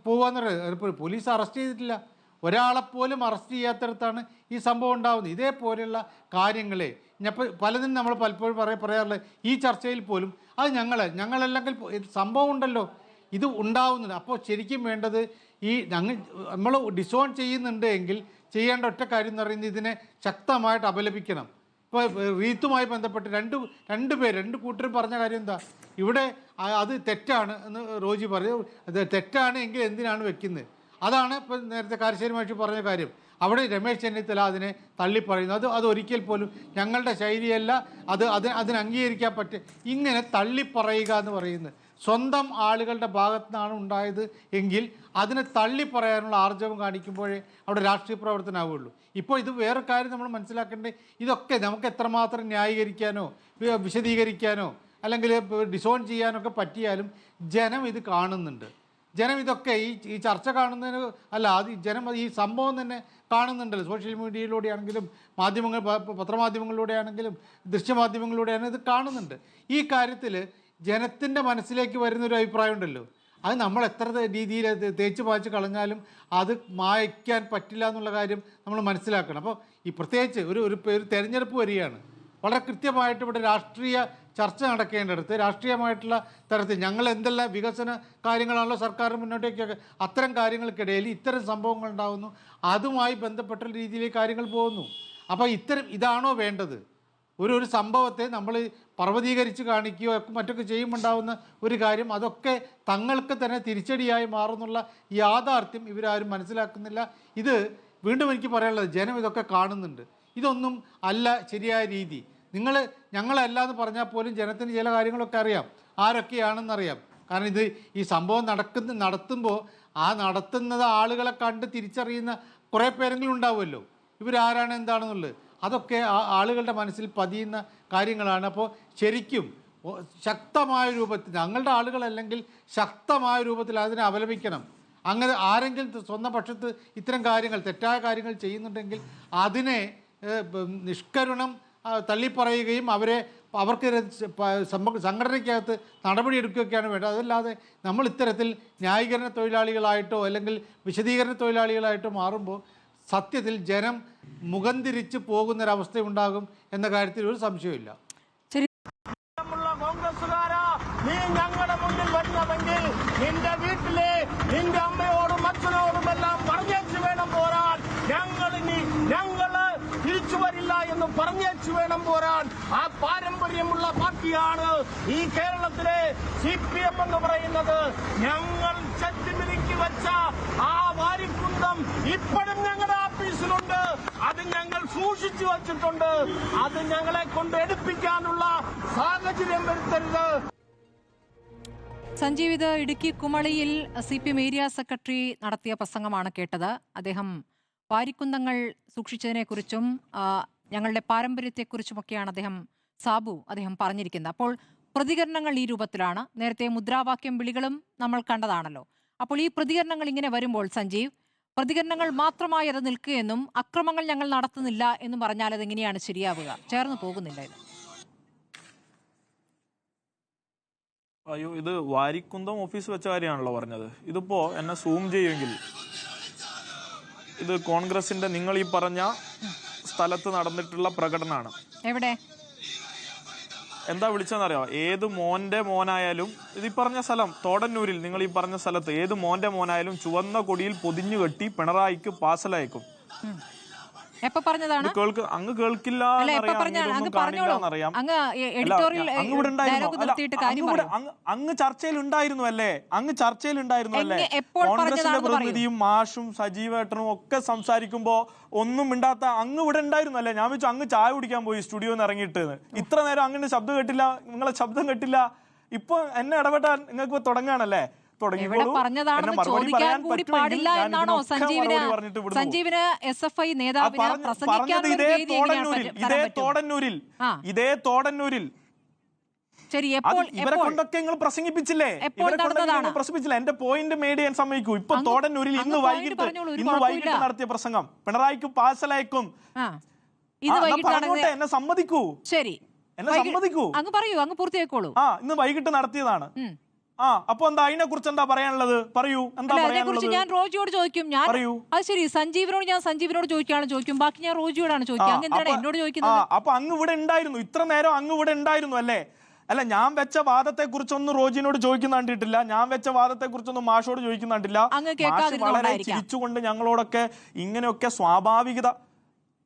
പോകാന്ന് പറയുന്നത്, പോലീസ് അറസ്റ്റ് ചെയ്തിട്ടില്ല, ഒരാളെപ്പോലും അറസ്റ്റ് ചെയ്യാത്തടത്താണ് ഈ സംഭവം ഉണ്ടാകുന്നത്. ഇതേപോലെയുള്ള കാര്യങ്ങളെ പലതിനും നമ്മൾ പലപ്പോഴും പറയാറുള്ളത് ഈ ചർച്ചയിൽ പോലും അത് ഞങ്ങളല്ലെങ്കിൽ സംഭവം ഉണ്ടല്ലോ, ഇത് ഉണ്ടാവുന്നുണ്ട്. അപ്പോൾ ശരിക്കും വേണ്ടത് നമ്മൾ ഡിസോൺ ചെയ്യുന്നുണ്ട് എങ്കിൽ ചെയ്യേണ്ട ഒറ്റ കാര്യം എന്ന് പറയുന്നത് ഇതിനെ ശക്തമായിട്ട് അപലപിക്കണം. ഇപ്പോൾ റീത്തുമായി ബന്ധപ്പെട്ട് രണ്ട് കൂട്ടരും പറഞ്ഞ കാര്യം എന്താ, ഇവിടെ അത് തെറ്റാണ് എന്ന് റോജി പറയും. അത് തെറ്റാണ് എങ്കിൽ എന്തിനാണ് വെക്കുന്നത്? അതാണ് ഇപ്പം നേരത്തെ കാരശ്ശേരി മാഷി പറഞ്ഞ കാര്യം. അവിടെ രമേശ് ചെന്നിത്തല അതിനെ തള്ളിപ്പറയുന്നു. അത് ഒരിക്കൽ പോലും ഞങ്ങളുടെ ശൈലിയല്ല, അതിന് അംഗീകരിക്കാൻ പറ്റും. ഇങ്ങനെ തള്ളിപ്പറയുക എന്ന് പറയുന്നത് സ്വന്തം ആളുകളുടെ ഭാഗത്തു നിന്നാണ് ഉണ്ടായത് എങ്കിൽ അതിനെ തള്ളിപ്പറയാനുള്ള ആർജവം കാണിക്കുമ്പോഴേ അവിടെ രാഷ്ട്രീയ പ്രവർത്തനമാവുകയുള്ളൂ. ഇപ്പോൾ ഇത് വേറെ കാര്യം നമ്മൾ മനസ്സിലാക്കേണ്ടത്, ഇതൊക്കെ നമുക്ക് എത്രമാത്രം ന്യായീകരിക്കാനോ വിശദീകരിക്കാനോ അല്ലെങ്കിൽ ഡിസോൺ ചെയ്യാനൊക്കെ പറ്റിയാലും ജനം ഇത് കാണുന്നുണ്ട്. ജനം ഇതൊക്കെ ഈ ചർച്ച കാണുന്നതിന് അല്ല, ജനം ഈ സംഭവം തന്നെ കാണുന്നുണ്ടല്ലോ. സോഷ്യൽ മീഡിയയിലൂടെ ആണെങ്കിലും പത്രമാധ്യമങ്ങളിലൂടെ ആണെങ്കിലും ദൃശ്യമാധ്യമങ്ങളിലൂടെയാണ് ഇത് കാണുന്നുണ്ട്. ഈ കാര്യത്തിൽ ജനത്തിൻ്റെ മനസ്സിലേക്ക് വരുന്നൊരു അഭിപ്രായം ഉണ്ടല്ലോ, അത് നമ്മൾ എത്ര രീതിയിൽ തേച്ച് പാച്ച് കളഞ്ഞാലും അത് മായ്ക്കാൻ പറ്റില്ല എന്നുള്ള കാര്യം നമ്മൾ മനസ്സിലാക്കണം. അപ്പോൾ ഈ പ്രത്യേകിച്ച് ഒരു തെരഞ്ഞെടുപ്പ് വരികയാണ്. വളരെ കൃത്യമായിട്ട് ഇവിടെ രാഷ്ട്രീയ ചർച്ച നടക്കേണ്ടടുത്ത് രാഷ്ട്രീയമായിട്ടുള്ള തരത്തിൽ ഞങ്ങൾ എന്തെല്ലാം വികസന കാര്യങ്ങളാണല്ലോ സർക്കാർ മുന്നോട്ടേക്കൊക്കെ, അത്തരം കാര്യങ്ങൾക്കിടയിൽ ഇത്തരം സംഭവങ്ങൾ ഉണ്ടാകുന്നു, അതുമായി ബന്ധപ്പെട്ട രീതിയിലേക്ക് കാര്യങ്ങൾ പോകുന്നു. അപ്പോൾ ഇതാണോ വേണ്ടത്? ഒരു സംഭവത്തെ നമ്മൾ പർവ്വതീകരിച്ച് കാണിക്കുകയോ മറ്റൊക്കെ ചെയ്യുമ്പോണ്ടാവുന്ന ഒരു കാര്യം, അതൊക്കെ തങ്ങൾക്ക് തന്നെ തിരിച്ചടിയായി മാറുന്നുള്ള യാഥാർത്ഥ്യം ഇവരാരും മനസ്സിലാക്കുന്നില്ല. ഇത് വീണ്ടും എനിക്ക് പറയാനുള്ളത്, ജനം ഇതൊക്കെ കാണുന്നുണ്ട്. ഇതൊന്നും അല്ല ശരിയായ രീതി. ഞങ്ങളല്ല എന്ന് പറഞ്ഞാൽ പോലും ജനത്തിന് ചില കാര്യങ്ങളൊക്കെ അറിയാം, ആരൊക്കെയാണെന്നറിയാം. കാരണം ഈ സംഭവം നടത്തുമ്പോൾ ആ നടത്തുന്നത് ആളുകളെ കണ്ട് തിരിച്ചറിയുന്ന കുറേ പേരെങ്കിലും ഉണ്ടാവുമല്ലോ, ഇവരാരാണ് എന്താണെന്നുള്ളത്. അതൊക്കെ ആളുകളുടെ മനസ്സിൽ പതിയുന്ന കാര്യങ്ങളാണ്. അപ്പോൾ ശരിക്കും ശക്തമായ രൂപത്തിൽ ഞങ്ങളുടെ ആളുകളല്ലെങ്കിൽ ശക്തമായ രൂപത്തിൽ അതിനെ അപലപിക്കണം. അങ്ങനെ ആരെങ്കിലും സ്വന്തം പക്ഷത്ത് ഇത്തരം കാര്യങ്ങൾ തെറ്റായ കാര്യങ്ങൾ ചെയ്യുന്നുണ്ടെങ്കിൽ അതിനെ നിഷ്കരുണം തള്ളിപ്പറയുകയും അവർക്ക് സംഘടനയ്ക്കകത്ത് നടപടിയെടുക്കുകയൊക്കെയാണ് വേണ്ടത്. അതല്ലാതെ നമ്മൾ ഇത്തരത്തിൽ ന്യായീകരണ തൊഴിലാളികളായിട്ടോ അല്ലെങ്കിൽ വിശദീകരണ തൊഴിലാളികളായിട്ടോ മാറുമ്പോൾ സത്യത്തിൽ ജനം മുഖം തിരിച്ച് പോകുന്നൊരവസ്ഥയുണ്ടാകും എന്ന കാര്യത്തിൽ ഒരു സംശയമില്ല. കോൺഗ്രസുകാരാ, നീ ഞങ്ങളുടെ മുന്നിൽ വരുന്നതെങ്കിൽ നിന്റെ വീട്ടിലെ നിന്റെ അമ്മയോടും അച്ഛനോടും എല്ലാം പറഞ്ഞേച്ചു വേണം പോരാൻ. ഞങ്ങള് തിരിച്ചു വരില്ല എന്ന് പറഞ്ഞേച്ചു വേണം പോരാൻ. ആ പാരമ്പര്യമുള്ള പാർട്ടിയാണ് ഈ കേരളത്തിലെ CPM എന്ന് പറയുന്നത്. ഞങ്ങൾ ചെത്തിമിരിക്കി വെച്ച ആ വാരിക്കുന്തം ഇപ്പോഴും ഞങ്ങളുടെ ഓഫീസിലുണ്ട്. അത് ഞങ്ങൾ സൂക്ഷിച്ചു വച്ചിട്ടുണ്ട്. അത് ഞങ്ങളെ കൊണ്ട് എടുപ്പിക്കാനുള്ള സാഹചര്യം വരുത്തരുത്. സഞ്ജീവ്, ഇത് ഇടുക്കി കുമളിയിൽ CPM ഏരിയ സെക്രട്ടറി നടത്തിയ പ്രസംഗമാണ് കേട്ടത്. അദ്ദേഹം വാരിക്കുന്തങ്ങൾ സൂക്ഷിച്ചതിനെക്കുറിച്ചും ഞങ്ങളുടെ പാരമ്പര്യത്തെക്കുറിച്ചുമൊക്കെയാണ് അദ്ദേഹം പറഞ്ഞിരിക്കുന്നത്. അപ്പോൾ പ്രതികരണങ്ങൾ ഈ രൂപത്തിലാണ്. നേരത്തെ മുദ്രാവാക്യം വിളികളും നമ്മൾ കണ്ടതാണല്ലോ. അപ്പോൾ ഈ പ്രതികരണങ്ങൾ ഇങ്ങനെ വരുമ്പോൾ സഞ്ജീവ്, പ്രതികരണങ്ങൾ മാത്രമായി അത് നിൽക്കുകയെന്നും അക്രമങ്ങൾ ഞങ്ങൾ നടത്തുന്നില്ല എന്നും പറഞ്ഞാൽ അതെങ്ങനെയാണ് ശരിയാവുക? ചേർന്ന് പോകുന്നില്ല ഇത്. അയ്യോ, ഇത് വാരിക്കുന്തം ഓഫീസ് വെച്ച കാര്യമാണല്ലോ പറഞ്ഞത്. ഇതിപ്പോ എന്നെ സൂം ചെയ്യുമെങ്കിൽ ഇത് കോൺഗ്രസിന്റെ നിങ്ങൾ ഈ പറഞ്ഞ സ്ഥലത്ത് നടന്നിട്ടുള്ള പ്രകടനമാണ്. എവിടെ? എന്താ വിളിച്ചെന്നറിയോ? ഏത് മോന്റെ മോനായാലും, ഇത് ഈ പറഞ്ഞ സ്ഥലം തോടന്നൂരിൽ, നിങ്ങൾ ഈ പറഞ്ഞ സ്ഥലത്ത് ഏത് മോന്റെ മോനായാലും ചുവന്ന കൊടിയിൽ പൊതിഞ്ഞു കെട്ടി പിണറായിക്ക് പാസലയക്കും. എപ്പോ പറഞ്ഞതാണ്? അങ്ങ് കേൾക്കില്ല. അങ്ങ് ചർച്ചയിൽ ഉണ്ടായിരുന്നു അല്ലേ? കോൺഗ്രസിന്റെ പ്രതിനിധിയും മാഷും സജീവേട്ടനും ഒക്കെ സംസാരിക്കുമ്പോ ഒന്നും മിണ്ടാത്ത അങ്ങ് ഇവിടെ ഉണ്ടായിരുന്നു അല്ലേ? ഞാൻ വെച്ചു അങ്ങ് ചായ കുടിക്കാൻ പോയി സ്റ്റുഡിയോന്ന് ഇറങ്ങിയിട്ട്. ഇത്ര നേരം അങ്ങനെ ശബ്ദം കേട്ടില്ല, നിങ്ങളെ ശബ്ദം കേട്ടില്ല. ഇപ്പൊ എന്നെ ഇടപെട്ടാൽ നിങ്ങൾക്ക് തുടങ്ങാണല്ലേ? സഞ്ജീവിന് SFI നേതാവിന് ഇതേ തോടന്നൂരിൽ ശരി, ഇവരെ കൊണ്ടൊക്കെ നിങ്ങൾ പ്രസംഗിപ്പിച്ചില്ലേ? എന്റെ പോയിന്റ് മേഡ് ചെയ്യാൻ സമ്മതിക്കൂ. ഇപ്പൊ തോടന്നൂരിൽ ഇന്ന് വൈകിട്ട് നടത്തിയ പ്രസംഗം പിണറായിക്ക് പാസലയക്കും. എന്നെ സമ്മതിക്കൂ. ശരി, എന്നെ സമ്മതിക്കൂ. അങ്ങ് പറയൂ, അങ്ങ് പൂർത്തിയാക്കോളൂ. ഇന്ന് വൈകിട്ട് നടത്തിയതാണ്. അപ്പൊ എന്താ അതിനെ കുറിച്ച് എന്താ പറയാനുള്ളത്? പറയൂ. അതിനെക്കുറിച്ച് ഞാൻ റോജിയോട് ചോദിക്കും. അത് ശരി, സഞ്ജീവിനോട് ചോദിക്കും. ബാക്കി ഞാൻ റോജിയോടാണ് ചോദിക്കുക. എന്താണ് എന്നോട് ചോദിക്കുന്നത്? അപ്പൊ അങ്ങ് ഇവിടെ ഉണ്ടായിരുന്നു, ഇത്ര നേരം അങ്ങ് ഇവിടെ ഉണ്ടായിരുന്നു അല്ലേ? അല്ല, ഞാൻ വെച്ച വാദത്തെ കുറിച്ചൊന്നും റോജിനോട് ചോദിക്കുന്ന കണ്ടിട്ടില്ല. ഞാൻ വെച്ച വാദത്തെ കുറിച്ചൊന്നും മാഷോട് ചോദിക്കുന്ന കണ്ടില്ല. വളരെ ചിരിച്ചുകൊണ്ട് ഞങ്ങളോടൊക്കെ ഇങ്ങനെയൊക്കെ സ്വാഭാവികത.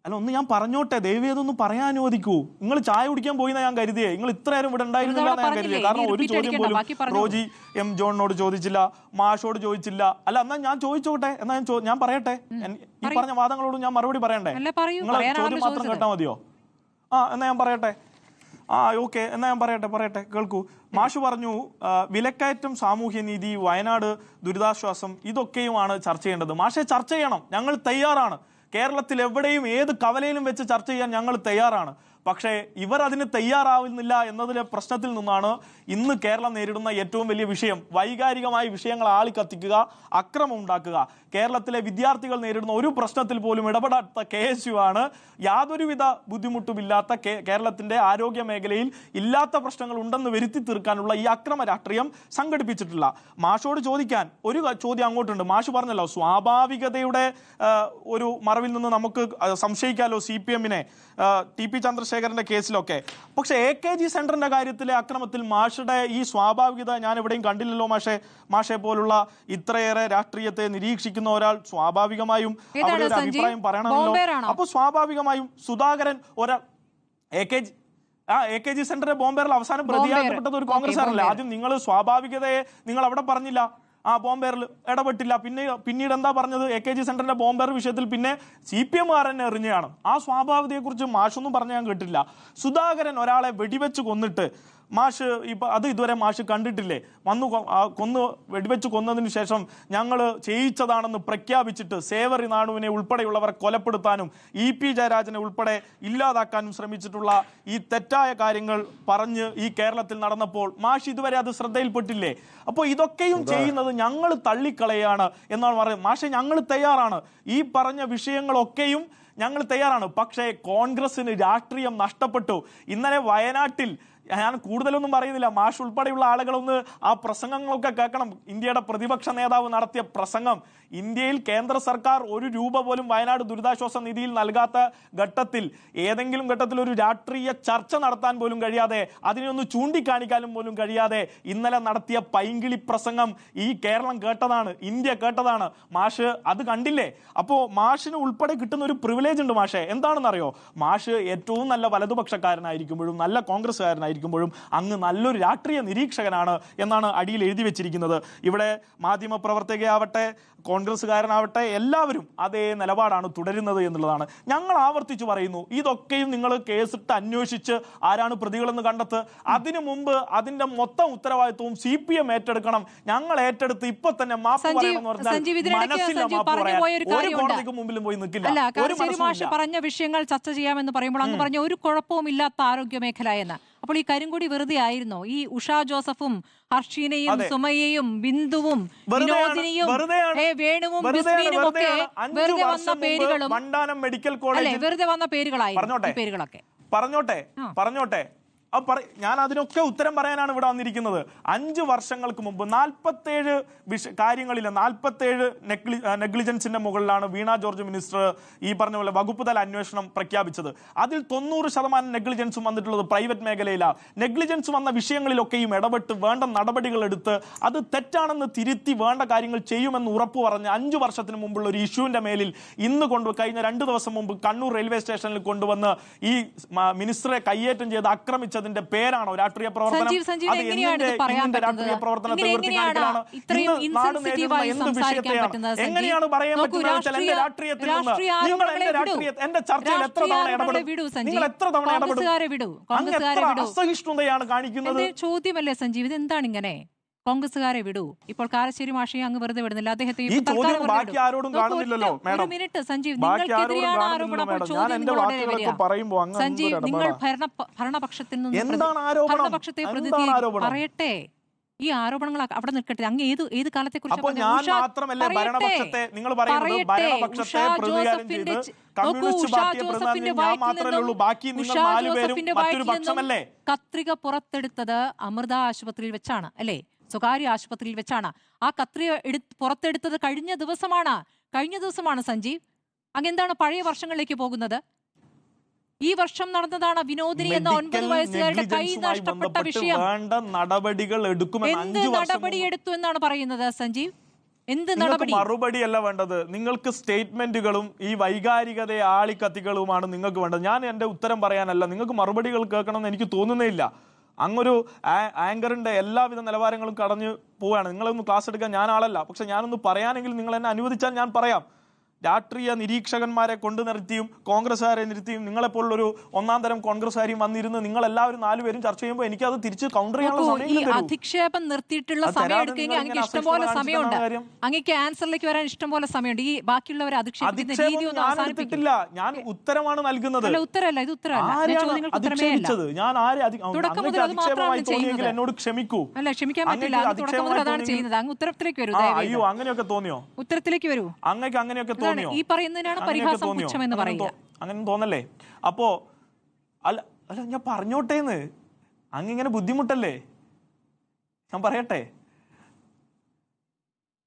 അല്ല, ഒന്ന് ഞാൻ പറഞ്ഞോട്ടെ, ദയവേതൊന്നും പറയാൻ അനുവദിക്കൂ. നിങ്ങൾ ചായ കുടിക്കാൻ പോയിന്നാ ഞാൻ കരുതിയേ. നിങ്ങൾ ഇത്ര നേരം ഇവിടെ ഉണ്ടായിരുന്നില്ല ഞാൻ കരുതിയേ. കാരണം ഒരു ചോദ്യം പോലും റോജി M. ജോണിനോട് ചോദിച്ചില്ല, മാഷോട് ചോദിച്ചില്ല. അല്ല, എന്നാ ഞാൻ ചോദിച്ചോട്ടെ, എന്നാ ഞാൻ പറയട്ടെ. ഈ പറഞ്ഞ വാദങ്ങളോട് ഞാൻ മറുപടി പറയണ്ടേ? നിങ്ങൾ ചോദ്യം മാത്രം കേട്ടാ മതിയോ? എന്നാ ഞാൻ പറയട്ടെ. ഓക്കെ, എന്നാ ഞാൻ പറയട്ടെ, കേൾക്കൂ. മാഷ് പറഞ്ഞു വിലക്കയറ്റം, സാമൂഹ്യനീതി, വയനാട് ദുരിതാശ്വാസം, ഇതൊക്കെയുമാണ് ചർച്ച ചെയ്യേണ്ടത്. മാഷെ, ചർച്ച ചെയ്യണം, ഞങ്ങൾ തയ്യാറാണ്. കേരളത്തിൽ എവിടെയും ഏത് കവലയിലും വെച്ച് ചർച്ച ചെയ്യാൻ ഞങ്ങൾ തയ്യാറാണ്. പക്ഷേ ഇവർ അതിന് തയ്യാറാവുന്നില്ല എന്നതിലെ പ്രശ്നത്തിൽ നിന്നാണ് ഇന്ന് കേരളം നേരിടുന്ന ഏറ്റവും വലിയ വിഷയം. വൈകാരികമായ വിഷയങ്ങൾ ആളിക്കത്തിക്കുക, അക്രമം ഉണ്ടാക്കുക. കേരളത്തിലെ വിദ്യാർത്ഥികൾ നേരിടുന്ന ഒരു പ്രശ്നത്തിൽ പോലും ഇടപെടാത്ത KSU ആണ് യാതൊരുവിധ ബുദ്ധിമുട്ടുമില്ലാത്ത കേരളത്തിന്റെ ആരോഗ്യ മേഖലയിൽ ഇല്ലാത്ത പ്രശ്നങ്ങൾ ഉണ്ടെന്ന് വരുത്തി തീർക്കാനുള്ള ഈ അക്രമ രാഷ്ട്രീയം സംഘടിപ്പിച്ചിട്ടില്ല. മാഷോട് ചോദിക്കാൻ ഒരു ചോദ്യം അങ്ങോട്ടുണ്ട്. മാഷ് പറഞ്ഞല്ലോ, സ്വാഭാവികതയുടെ ഒരു മറവിൽ നിന്ന് നമുക്ക് സംശയിക്കാമല്ലോ CPM-നെ, TP ചന്ദ്രശേഖരന്റെ കേസിലൊക്കെ. പക്ഷെ AKG സെന്ററിന്റെ കാര്യത്തിലെ അക്രമത്തിൽ മാഷുടെ ഈ സ്വാഭാവികത ഞാൻ എവിടെയും കണ്ടില്ലല്ലോ. മാഷെ പോലുള്ള ഇത്രയേറെ രാഷ്ട്രീയത്തെ നിരീക്ഷിക്കുന്ന ഒരാൾ സ്വാഭാവികമായും അവിടെ ഒരു അഭിപ്രായം പറയണമല്ലോ. അപ്പൊ സ്വാഭാവികമായും സുധാകരൻ ഒരാൾ AKG സെന്ററിന്റെ ബോംബേറിൽ അവസാനം പ്രതിയാക്കപ്പെട്ടത് ഒരു കോൺഗ്രസ്സുകാരല്ലേ? ആദ്യം നിങ്ങൾ സ്വാഭാവികതയെ നിങ്ങൾ അവിടെ പറഞ്ഞില്ല, ബോംബേറിൽ ഇടപെട്ടില്ല. പിന്നീട് എന്താ പറഞ്ഞത്? AKG സെന്ററിന്റെ ബോംബേർ വിഷയത്തിൽ പിന്നെ CPM-കാരനെ എറിഞ്ഞാണ്. ആ സ്വാഭാവികതയെക്കുറിച്ച് മാഷൊന്നും പറഞ്ഞ് ഞാൻ കേട്ടില്ല. സുധാകരൻ ഒരാളെ വെടിവെച്ച് കൊന്നിട്ട് മാഷ് അത് ഇതുവരെ മാഷ് കണ്ടിട്ടില്ലേ? വെടിവെച്ച് കൊന്നതിന് ശേഷം ഞങ്ങൾ ചെയ്യിച്ചതാണെന്ന് പ്രഖ്യാപിച്ചിട്ട് സേവറി നാണുവിനെ ഉൾപ്പെടെയുള്ളവരെ കൊലപ്പെടുത്താനും EP ജയരാജനെ ഉൾപ്പെടെ ഇല്ലാതാക്കാനും ശ്രമിച്ചിട്ടുള്ള ഈ തെറ്റായ കാര്യങ്ങൾ പറഞ്ഞ് ഈ കേരളത്തിൽ നടന്നപ്പോൾ മാഷ് ഇതുവരെ അത് ശ്രദ്ധയിൽപ്പെട്ടില്ലേ? അപ്പോൾ ഇതൊക്കെയും ചെയ്യുന്നത് ഞങ്ങൾ തള്ളിക്കളയാണ് എന്നാണ് പറയുന്നത്. മാഷെ, ഞങ്ങൾ തയ്യാറാണ്. ഈ പറഞ്ഞ വിഷയങ്ങളൊക്കെയും ഞങ്ങൾ തയ്യാറാണ്. പക്ഷേ കോൺഗ്രസിന് രാഷ്ട്രീയം നഷ്ടപ്പെട്ടു. ഇന്നലെ വയനാട്ടിൽ ഞാൻ കൂടുതലൊന്നും പറയുന്നില്ല, മാഷ് ഉൾപ്പെടെയുള്ള ആളുകളൊന്ന് ആ പ്രസംഗങ്ങളൊക്കെ കേൾക്കണം. ഇന്ത്യയുടെ പ്രതിപക്ഷ നേതാവ് നടത്തിയ പ്രസംഗം, ഇന്ത്യയിൽ കേന്ദ്ര സർക്കാർ ₹1 പോലും വയനാട് ദുരിതാശ്വാസ നിധിയിൽ നൽകാത്ത ഘട്ടത്തിൽ ഏതെങ്കിലും ഘട്ടത്തിൽ ഒരു രാഷ്ട്രീയ ചർച്ച നടത്താൻ പോലും കഴിയാതെ, അതിനെയൊന്ന് ചൂണ്ടിക്കാണിക്കാനും പോലും കഴിയാതെ ഇന്നലെ നടത്തിയ പൈങ്കിളി പ്രസംഗം ഈ കേരളം കേട്ടതാണ്, ഇന്ത്യ കേട്ടതാണ്. മാഷ് അത് കണ്ടില്ലേ? അപ്പോൾ മാഷിന് ഉൾപ്പെടെ കിട്ടുന്ന ഒരു പ്രിവിലേജ് ഉണ്ട് മാഷെ. എന്താണെന്നറിയോ? മാഷ് ഏറ്റവും നല്ല വലതുപക്ഷക്കാരനായിരിക്കുമ്പോഴും നല്ല കോൺഗ്രസ്സുകാരനായിരിക്കുമ്പോഴും അങ്ങ് നല്ലൊരു രാഷ്ട്രീയ നിരീക്ഷകനാണ് എന്നാണ് അടിയിൽ എഴുതി വെച്ചിരിക്കുന്നത്. ഇവിടെ മാധ്യമപ്രവർത്തകയാവട്ടെ കോൺഗ്രസ്സുകാരനാവട്ടെ എല്ലാവരും അതേ നിലപാടാണ് തുടരുന്നത് എന്നുള്ളതാണ്. ഞങ്ങൾ ആവർത്തിച്ചു പറയുന്നു, ഇതൊക്കെയും നിങ്ങൾ കേസിട്ട് അന്വേഷിച്ച് ആരാണ് പ്രതികളെന്ന് കണ്ടെത്ത്. അതിനു മുമ്പ് അതിന്റെ മൊത്തം ഉത്തരവാദിത്വവും CPM ഏറ്റെടുക്കണം. ഞങ്ങൾ ഏറ്റെടുത്ത് ഇപ്പൊ തന്നെ മാപ്പ് പറയണമെന്ന് പറഞ്ഞാൽ മനസ്സില്ല മാപ്പ് പറയാൻ. ഒരു കോടതിക്ക് മുമ്പിലും പോയി നിൽക്കില്ല. പറഞ്ഞ വിഷയങ്ങൾ ചർച്ച ചെയ്യാമെന്ന് പറയുമ്പോൾ അങ്ങ് പറഞ്ഞ ഒരു കുഴപ്പവും ഇല്ലാത്ത ആരോഗ്യ മേഖല എന്ന്. അപ്പോൾ ഈ കരിങ്കൊടി വെറുതെ ആയിരുന്നോ? ഈ ഉഷ ജോസഫും ഹർഷീനയും സുമയ്യയും ബിന്ദുവും വിനോദിനിയും വേണുവും ബിസ്മീനും ഒക്കെ വെറുതെ വന്ന പേരുകളും മെഡിക്കൽ കോളേജ് വെറുതെ വന്ന പേരുകളായിരുന്നു. പേരുകളൊക്കെ പറഞ്ഞോട്ടെ. ഞാൻ അതിനൊക്കെ ഉത്തരം പറയാനാണ് ഇവിടെ വന്നിരിക്കുന്നത്. 5 വർഷങ്ങൾക്ക് മുമ്പ് 47 കാര്യങ്ങളിലെ 47 നെഗ്ലിജൻസിന്റെ മുകളിലാണ് വീണ ജോർജ് മിനിസ്റ്റർ ഈ പറഞ്ഞ പോലെ വകുപ്പ് തല അന്വേഷണം പ്രഖ്യാപിച്ചത്. അതിൽ 90% നെഗ്ലിജൻസും വന്നിട്ടുള്ളത് പ്രൈവറ്റ് മേഖലയിലാണ്. നെഗ്ലിജൻസ് വന്ന വിഷയങ്ങളിലൊക്കെയും ഇടപെട്ട് വേണ്ട നടപടികൾ എടുത്ത് അത് തെറ്റാണെന്ന് തിരുത്തി വേണ്ട കാര്യങ്ങൾ ചെയ്യുമെന്ന് ഉറപ്പു പറഞ്ഞ് 5 വർഷത്തിന് മുമ്പുള്ള ഒരു ഇഷ്യൂവിന്റെ മേലിൽ ഇന്ന് കഴിഞ്ഞ 2 ദിവസം മുമ്പ് കണ്ണൂർ റെയിൽവേ സ്റ്റേഷനിൽ കൊണ്ടുവന്ന് ഈ മിനിസ്റ്ററെ കയ്യേറ്റം ചെയ്ത് ആക്രമിച്ച ന്റെ പേരാണോ രാഷ്ട്രീയ പ്രവർത്തനം? രാഷ്ട്രീയ പ്രവർത്തനത്തെ കാണിക്കലാണ്. എന്ത് വിഷയത്തെയാണ് എങ്ങനെയാണ് പറയാൻ പറ്റുന്നത്? എന്റെ രാഷ്ട്രീയത്തിൽ നിന്ന് നിങ്ങൾ എന്റെ ചർച്ചയിൽ എത്ര തവണ ഇടപെടും? നിങ്ങൾ എത്ര തവണ ഇടപെടും? അസഹിഷ്ണുതയാണ് കാണിക്കുന്നത്. ചോദ്യമല്ലേ സഞ്ജീവ്, ഇത് എന്താണ് ഇങ്ങനെ? കോൺഗ്രസുകാരെ വിടൂ. ഇപ്പോൾ കാരശ്ശേരി മാഷയെ അങ്ങ് വെറുതെ വിടുന്നില്ല. അദ്ദേഹത്തെ ഒരു മിനിറ്റ് സഞ്ജീവ്, നിങ്ങൾക്കെതിരെയാണ് ആരോപണം. സഞ്ജീവ്, നിങ്ങൾ ഭരണപക്ഷത്തിൽ നിന്ന് ഭരണപക്ഷത്തെ പ്രതിനിധീകരിക്കും. പറയട്ടെ, ഈ ആരോപണങ്ങൾ അവിടെ നിൽക്കട്ടെ. അങ്ങ് ഏത് കാലത്തെ കുറിച്ച് കത്രിക പുറത്തെടുത്തത് അമൃത ആശുപത്രിയിൽ വെച്ചാണ് അല്ലേ? സ്വകാര്യ ആശുപത്രിയിൽ വെച്ചാണ്. ആ കത്രിക പുറത്തെടുത്തത് കഴിഞ്ഞ ദിവസമാണ് സഞ്ജീവ്. അങ്ങെന്താണ് പഴയ വർഷങ്ങളിലേക്ക് പോകുന്നത്? ഈ വർഷം നടന്നതാണ് വിനോദിനി എന്ന 9 വയസ്സുകാരുടെ കൈ നഷ്ടപ്പെട്ട വിഷയം. എന്ത് നടപടി എടുത്തു എന്നാണ് പറയുന്നത് സഞ്ജീവ്? എന്ത് നടപടി? മറുപടിയല്ല വേണ്ടത്, നിങ്ങൾക്ക് സ്റ്റേറ്റ്മെന്റുകളും ഈ വൈകാരികതയെ ആളിക്കത്തികളുമാണ് നിങ്ങൾക്ക് വേണ്ടത്. ഞാൻ എന്റെ ഉത്തരം പറയാനല്ല, നിങ്ങൾക്ക് മറുപടികൾ കേൾക്കണമെന്ന് എനിക്ക് തോന്നുന്നേ ഇല്ല. അങ്ങൊരു ആങ്കറിന്റെ എല്ലാവിധ നിലവാരങ്ങളും കടഞ്ഞു പോവുകയാണ്. നിങ്ങളൊന്ന് ക്ലാസ് എടുക്കാൻ ഞാൻ ആളല്ല, പക്ഷെ ഞാനൊന്ന് പറയാനെങ്കിൽ നിങ്ങൾ എന്നെ അനുവദിച്ചാൽ ഞാൻ പറയാം. രാഷ്ട്രീയ നിരീക്ഷകന്മാരെ കൊണ്ടു നിർത്തിയും കോൺഗ്രസ്സുകാരെ നിർത്തിയും നിങ്ങളെപ്പോലുള്ളൊരു 1-ാം തരം കോൺഗ്രസ്സുകാരെയും വന്നിരുന്ന് നിങ്ങൾ എല്ലാവരും 4 പേരും ചർച്ച ചെയ്യുമ്പോൾ എനിക്ക് അത് തിരിച്ച് കൗണ്ടർ ചെയ്യാനുള്ള അധിക്ഷേപം നിർത്തിയിട്ടുള്ള സമയം എടുക്കുകയെങ്കിൽ അങ്ങ് ഇഷ്ടംപോലെ സമയമുണ്ട്. അങ്ങേക്ക് ആൻസറിലേക്ക് വരാൻ ഇഷ്ടംപോലെ സമയമുണ്ട്. ഈ ബാക്കിയുള്ളവരെ അധിക്ഷേപിക്കുന്ന രീതി ഒന്നും അവസാനിപ്പിക്കില്ല. ഞാൻ ഉത്തരമാണ് നൽകുന്നത്. ഉത്തരമല്ല, ഇത് ഉത്തരമല്ല. ഞാൻ ആരെ എന്നോട് ക്ഷമിക്കൂ. അല്ല, ക്ഷമിക്കാൻ പറ്റില്ല. തുടക്കം മുതൽ അതാണ് ചെയ്യുന്നത്. അങ്ങ് ഉത്തരത്തിലേക്ക് വരൂ. അയ്യോ, അങ്ങനെയൊക്കെ തോന്നിയോ? ഉത്തരത്തിലേക്ക് വരൂ. അങ്ങനെയൊക്കെ തോന്നിയോ? ഈ പറയുന്നതിനാണ് പരിഹാസം പുച്ഛം എന്ന് പറയുക. അങ്ങനെ തോന്നല്ലേ? അപ്പോ അല്ല ഞാൻ പറഞ്ഞോട്ടേന്ന്, അങ്ങിങ്ങനെ ബുദ്ധിമുട്ടല്ലേ? ഞാൻ പറയട്ടെ.